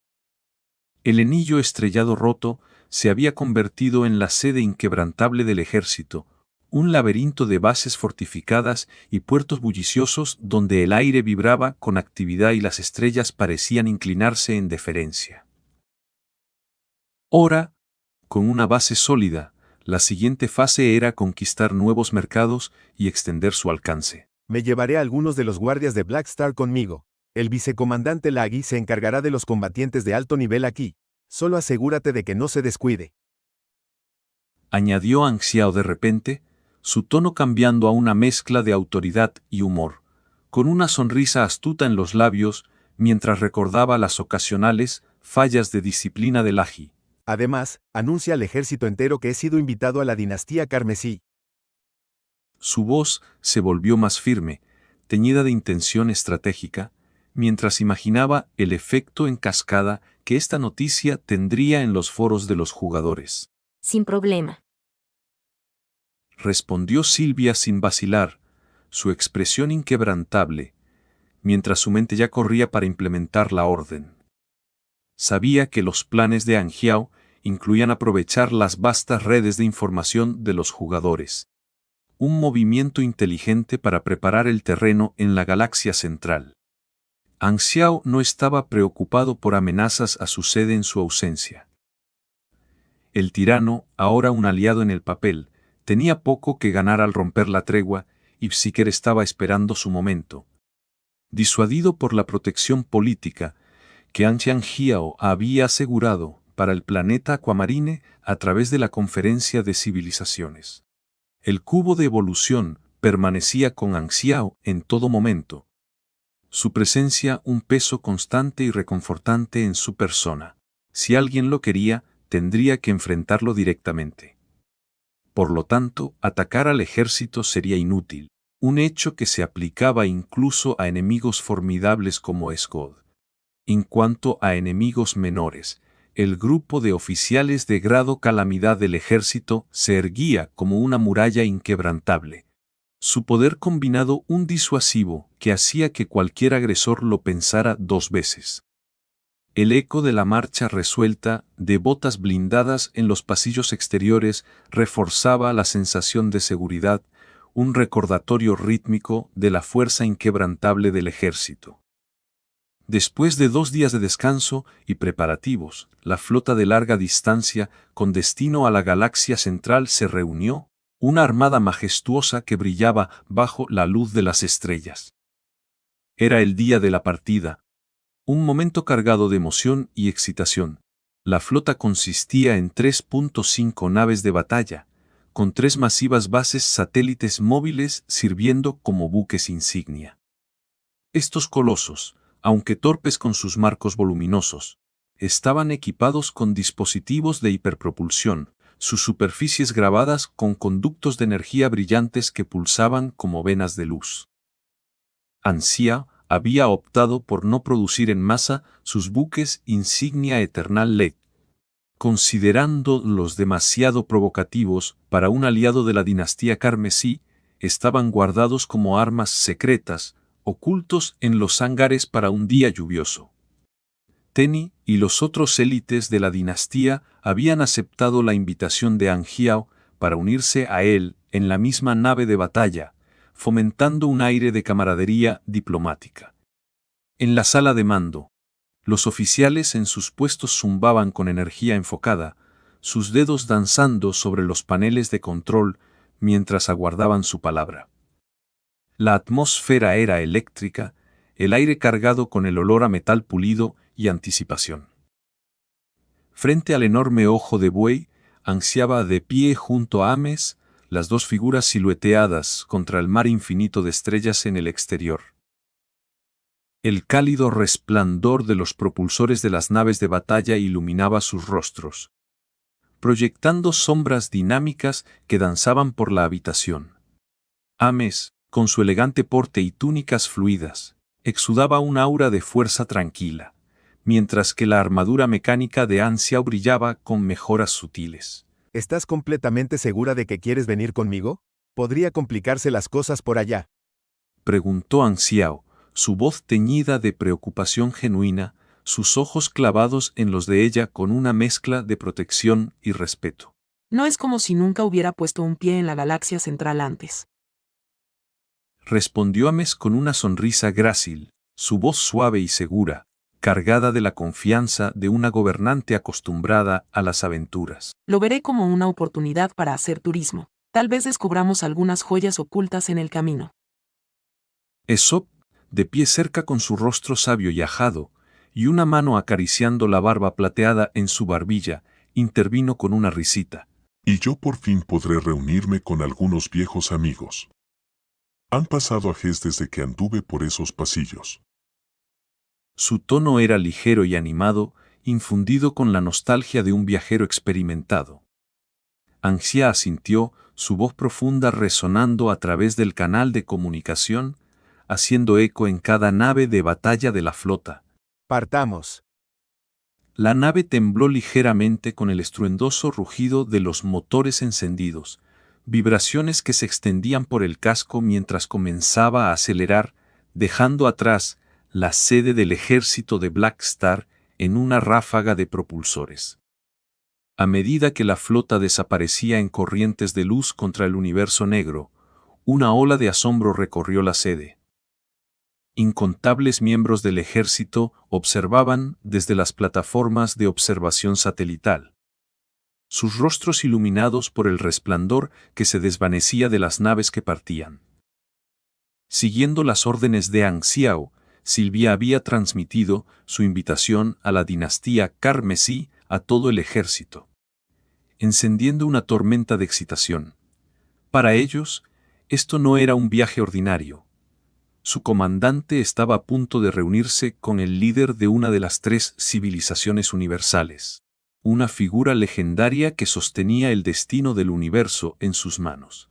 El anillo estrellado roto se había convertido en la sede inquebrantable del ejército, un laberinto de bases fortificadas y puertos bulliciosos donde el aire vibraba con actividad y las estrellas parecían inclinarse en deferencia. Ahora, con una base sólida, la siguiente fase era conquistar nuevos mercados y extender su alcance. Me llevaré a algunos de los guardias de Black Star conmigo. El vicecomandante Lagui se encargará de los combatientes de alto nivel aquí. Solo asegúrate de que no se descuide. Añadió Anxiao de repente, su tono cambiando a una mezcla de autoridad y humor, con una sonrisa astuta en los labios, mientras recordaba las ocasionales fallas de disciplina de Lagui. Además, anuncia al ejército entero que he sido invitado a la dinastía carmesí. Su voz se volvió más firme, teñida de intención estratégica, mientras imaginaba el efecto en cascada que esta noticia tendría en los foros de los jugadores. Sin problema. Respondió Silvia sin vacilar, su expresión inquebrantable, mientras su mente ya corría para implementar la orden. Sabía que los planes de Angiao incluían aprovechar las vastas redes de información de los jugadores. Un movimiento inteligente para preparar el terreno en la galaxia central. Anxiao no estaba preocupado por amenazas a su sede en su ausencia. El tirano, ahora un aliado en el papel, tenía poco que ganar al romper la tregua, y Psyker estaba esperando su momento. Disuadido por la protección política que Angiao había asegurado para el planeta Aquamarine a través de la Conferencia de Civilizaciones. El cubo de evolución permanecía con Anxiao en todo momento. Su presencia un peso constante y reconfortante en su persona. Si alguien lo quería, tendría que enfrentarlo directamente. Por lo tanto, atacar al ejército sería inútil, un hecho que se aplicaba incluso a enemigos formidables como Skod. En cuanto a enemigos menores, el grupo de oficiales de grado calamidad del ejército se erguía como una muralla inquebrantable. Su poder combinado un disuasivo que hacía que cualquier agresor lo pensara dos veces. El eco de la marcha resuelta de botas blindadas en los pasillos exteriores reforzaba la sensación de seguridad, un recordatorio rítmico de la fuerza inquebrantable del ejército. Después de 2 días de descanso y preparativos, la flota de larga distancia con destino a la galaxia central se reunió, una armada majestuosa que brillaba bajo la luz de las estrellas. Era el día de la partida. Un momento cargado de emoción y excitación. La flota consistía en 3.5 naves de batalla, con 3 masivas bases satélites móviles sirviendo como buques insignia. Estos colosos, aunque torpes con sus marcos voluminosos, estaban equipados con dispositivos de hiperpropulsión, sus superficies grabadas con conductos de energía brillantes que pulsaban como venas de luz. Anxiao había optado por no producir en masa sus buques insignia Eternal LED, considerándolos demasiado provocativos para un aliado de la dinastía Carmesí, estaban guardados como armas secretas, ocultos en los hangares para un día lluvioso. Tenny y los otros élites de la dinastía habían aceptado la invitación de Angiao para unirse a él en la misma nave de batalla, fomentando un aire de camaradería diplomática. En la sala de mando, los oficiales en sus puestos zumbaban con energía enfocada, sus dedos danzando sobre los paneles de control mientras aguardaban su palabra. La atmósfera era eléctrica, el aire cargado con el olor a metal pulido y anticipación. Frente al enorme ojo de buey, ansiaba de pie junto a Ames, las 2 figuras silueteadas contra el mar infinito de estrellas en el exterior. El cálido resplandor de los propulsores de las naves de batalla iluminaba sus rostros, proyectando sombras dinámicas que danzaban por la habitación. Ames, con su elegante porte y túnicas fluidas, exudaba un aura de fuerza tranquila, mientras que la armadura mecánica de Anxiao brillaba con mejoras sutiles. ¿Estás completamente segura de que quieres venir conmigo? Podría complicarse las cosas por allá. Preguntó Anxiao, su voz teñida de preocupación genuina, sus ojos clavados en los de ella con una mezcla de protección y respeto. No es como si nunca hubiera puesto un pie en la galaxia central antes. Respondió Ames con una sonrisa grácil, su voz suave y segura, cargada de la confianza de una gobernante acostumbrada a las aventuras. Lo veré como una oportunidad para hacer turismo. Tal vez descubramos algunas joyas ocultas en el camino. Aesop, de pie cerca con su rostro sabio y ajado, y una mano acariciando la barba plateada en su barbilla, intervino con una risita. Y yo por fin podré reunirme con algunos viejos amigos. Han pasado ajes desde que anduve por esos pasillos. Su tono era ligero y animado, infundido con la nostalgia de un viajero experimentado. Anxiao asintió, su voz profunda resonando a través del canal de comunicación, haciendo eco en cada nave de batalla de la flota. Partamos. La nave tembló ligeramente con el estruendoso rugido de los motores encendidos, vibraciones que se extendían por el casco mientras comenzaba a acelerar, dejando atrás la sede del ejército de Black Star en una ráfaga de propulsores. A medida que la flota desaparecía en corrientes de luz contra el universo negro, una ola de asombro recorrió la sede. Incontables miembros del ejército observaban desde las plataformas de observación satelital. Sus rostros iluminados por el resplandor que se desvanecía de las naves que partían. Siguiendo las órdenes de Ang Xiao, Sylvia había transmitido su invitación a la dinastía Carmesí a todo el ejército, encendiendo una tormenta de excitación. Para ellos, esto no era un viaje ordinario. Su comandante estaba a punto de reunirse con el líder de una de las 3 civilizaciones universales, una figura legendaria que sostenía el destino del universo en sus manos.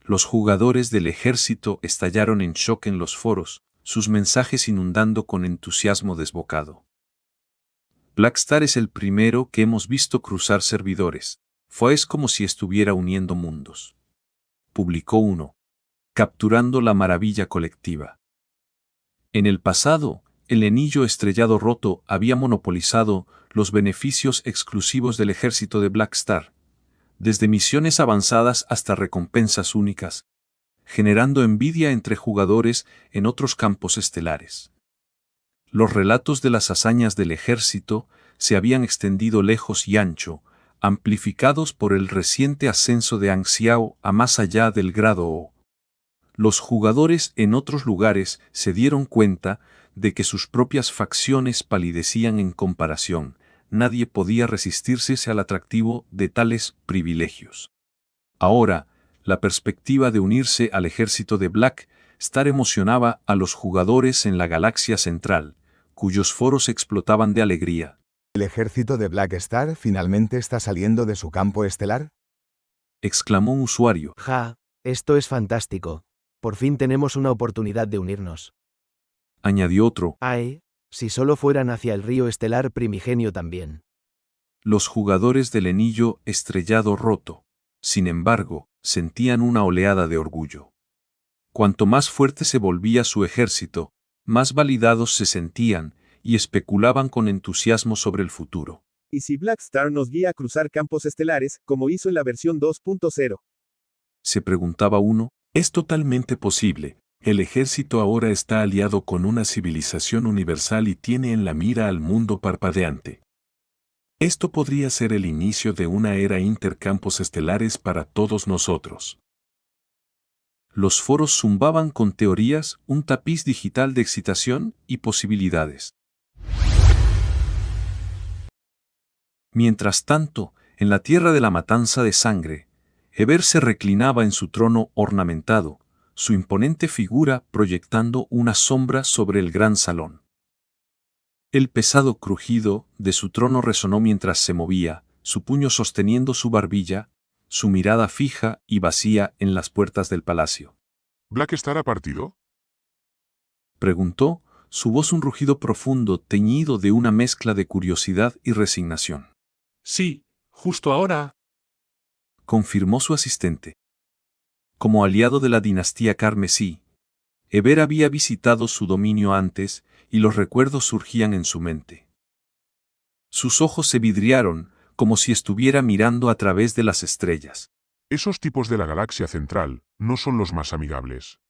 Los jugadores del ejército estallaron en shock en los foros, sus mensajes inundando con entusiasmo desbocado. Blackstar es el primero que hemos visto cruzar servidores. Es como si estuviera uniendo mundos. Publicó uno, capturando la maravilla colectiva. En el pasado, el anillo estrellado roto había monopolizado los beneficios exclusivos del ejército de Blackstar, desde misiones avanzadas hasta recompensas únicas, generando envidia entre jugadores en otros campos estelares. Los relatos de las hazañas del ejército se habían extendido lejos y ancho, amplificados por el reciente ascenso de Ang Xiao a más allá del grado O. Los jugadores en otros lugares se dieron cuenta de que sus propias facciones palidecían en comparación. Nadie podía resistirse al atractivo de tales privilegios. Ahora, la perspectiva de unirse al ejército de Black Star emocionaba a los jugadores en la galaxia central, cuyos foros explotaban de alegría. ¿El ejército de Black Star finalmente está saliendo de su campo estelar? Exclamó un usuario. Ja, esto es fantástico. Por fin tenemos una oportunidad de unirnos. Añadió otro. Ay, si solo fueran hacia el río estelar primigenio también. Los jugadores del anillo estrellado roto, sin embargo, sentían una oleada de orgullo. Cuanto más fuerte se volvía su ejército, más validados se sentían y especulaban con entusiasmo sobre el futuro. ¿Y si Black Star nos guía a cruzar campos estelares, como hizo en la versión 2.0? Se preguntaba uno. Es totalmente posible. El ejército ahora está aliado con una civilización universal y tiene en la mira al mundo parpadeante. Esto podría ser el inicio de una era intercampos estelares para todos nosotros. Los foros zumbaban con teorías, un tapiz digital de excitación y posibilidades. Mientras tanto, en la tierra de la matanza de sangre, Eber se reclinaba en su trono ornamentado, su imponente figura proyectando una sombra sobre el gran salón. El pesado crujido de su trono resonó mientras se movía, su puño sosteniendo su barbilla, su mirada fija y vacía en las puertas del palacio. ¿Black Star ha partido? Preguntó, su voz un rugido profundo teñido de una mezcla de curiosidad y resignación. Sí, justo ahora. Confirmó su asistente. Como aliado de la dinastía Carmesí, Eber había visitado su dominio antes y los recuerdos surgían en su mente. Sus ojos se vidriaron, como si estuviera mirando a través de las estrellas. Esos tipos de la galaxia central no son los más amigables.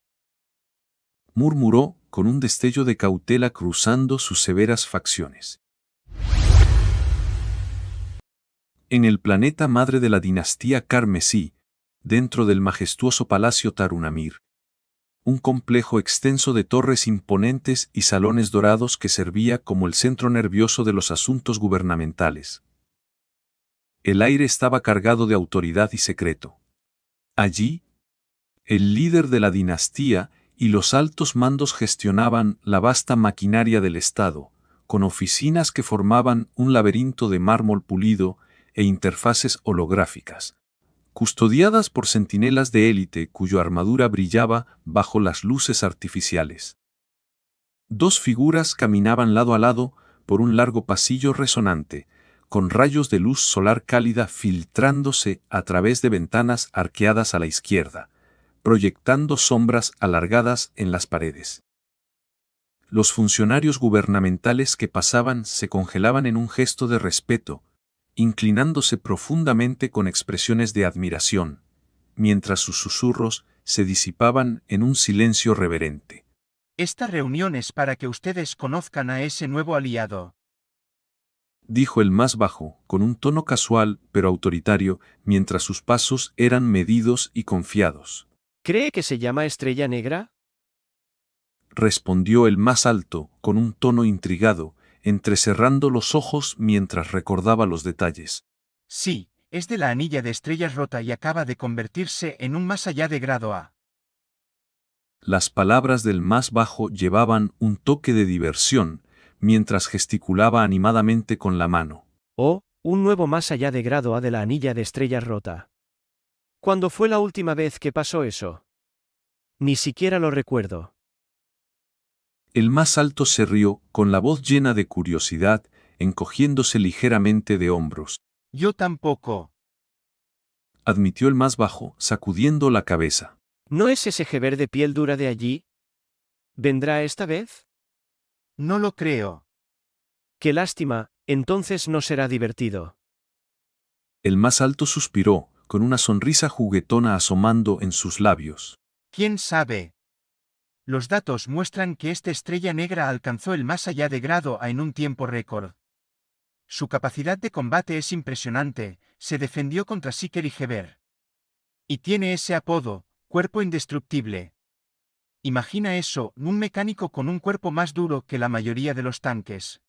Murmuró, con un destello de cautela cruzando sus severas facciones. En el planeta madre de la dinastía Carmesí, dentro del majestuoso palacio Tarunamir, un complejo extenso de torres imponentes y salones dorados que servía como el centro nervioso de los asuntos gubernamentales. El aire estaba cargado de autoridad y secreto. Allí, el líder de la dinastía y los altos mandos gestionaban la vasta maquinaria del Estado, con oficinas que formaban un laberinto de mármol pulido e interfaces holográficas, custodiadas por centinelas de élite cuya armadura brillaba bajo las luces artificiales. Dos figuras caminaban lado a lado por un largo pasillo resonante, con rayos de luz solar cálida filtrándose a través de ventanas arqueadas a la izquierda, proyectando sombras alargadas en las paredes. Los funcionarios gubernamentales que pasaban se congelaban en un gesto de respeto, inclinándose profundamente con expresiones de admiración, mientras sus susurros se disipaban en un silencio reverente. Esta reunión es para que ustedes conozcan a ese nuevo aliado, dijo el más bajo, con un tono casual pero autoritario, mientras sus pasos eran medidos y confiados. ¿Cree que se llama Estrella Negra? Respondió el más alto, con un tono intrigado, entrecerrando los ojos mientras recordaba los detalles. Sí, es de la anilla de estrellas rota y acaba de convertirse en un más allá de grado A. Las palabras del más bajo llevaban un toque de diversión, mientras gesticulaba animadamente con la mano. Oh, un nuevo más allá de grado A de la anilla de estrellas rota. ¿Cuándo fue la última vez que pasó eso? Ni siquiera lo recuerdo. El más alto se rió, con la voz llena de curiosidad, encogiéndose ligeramente de hombros. Yo tampoco, admitió el más bajo, sacudiendo la cabeza. ¿No es ese jeber de piel dura de allí? ¿Vendrá esta vez? No lo creo. Qué lástima, entonces no será divertido. El más alto suspiró, con una sonrisa juguetona asomando en sus labios. ¿Quién sabe? Los datos muestran que esta estrella negra alcanzó el más allá de grado A en un tiempo récord. Su capacidad de combate es impresionante, se defendió contra Seeker y Heber. Y tiene ese apodo, cuerpo indestructible. Imagina eso, un mecánico con un cuerpo más duro que la mayoría de los tanques.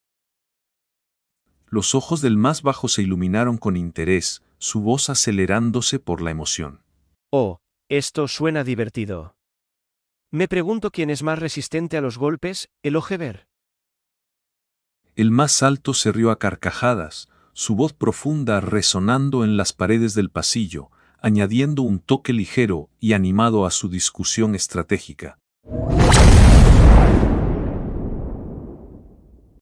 Los ojos del más bajo se iluminaron con interés, su voz acelerándose por la emoción. Oh, esto suena divertido. Me pregunto quién es más resistente a los golpes, el o Heber. El más alto se rió a carcajadas, su voz profunda resonando en las paredes del pasillo, añadiendo un toque ligero y animado a su discusión estratégica.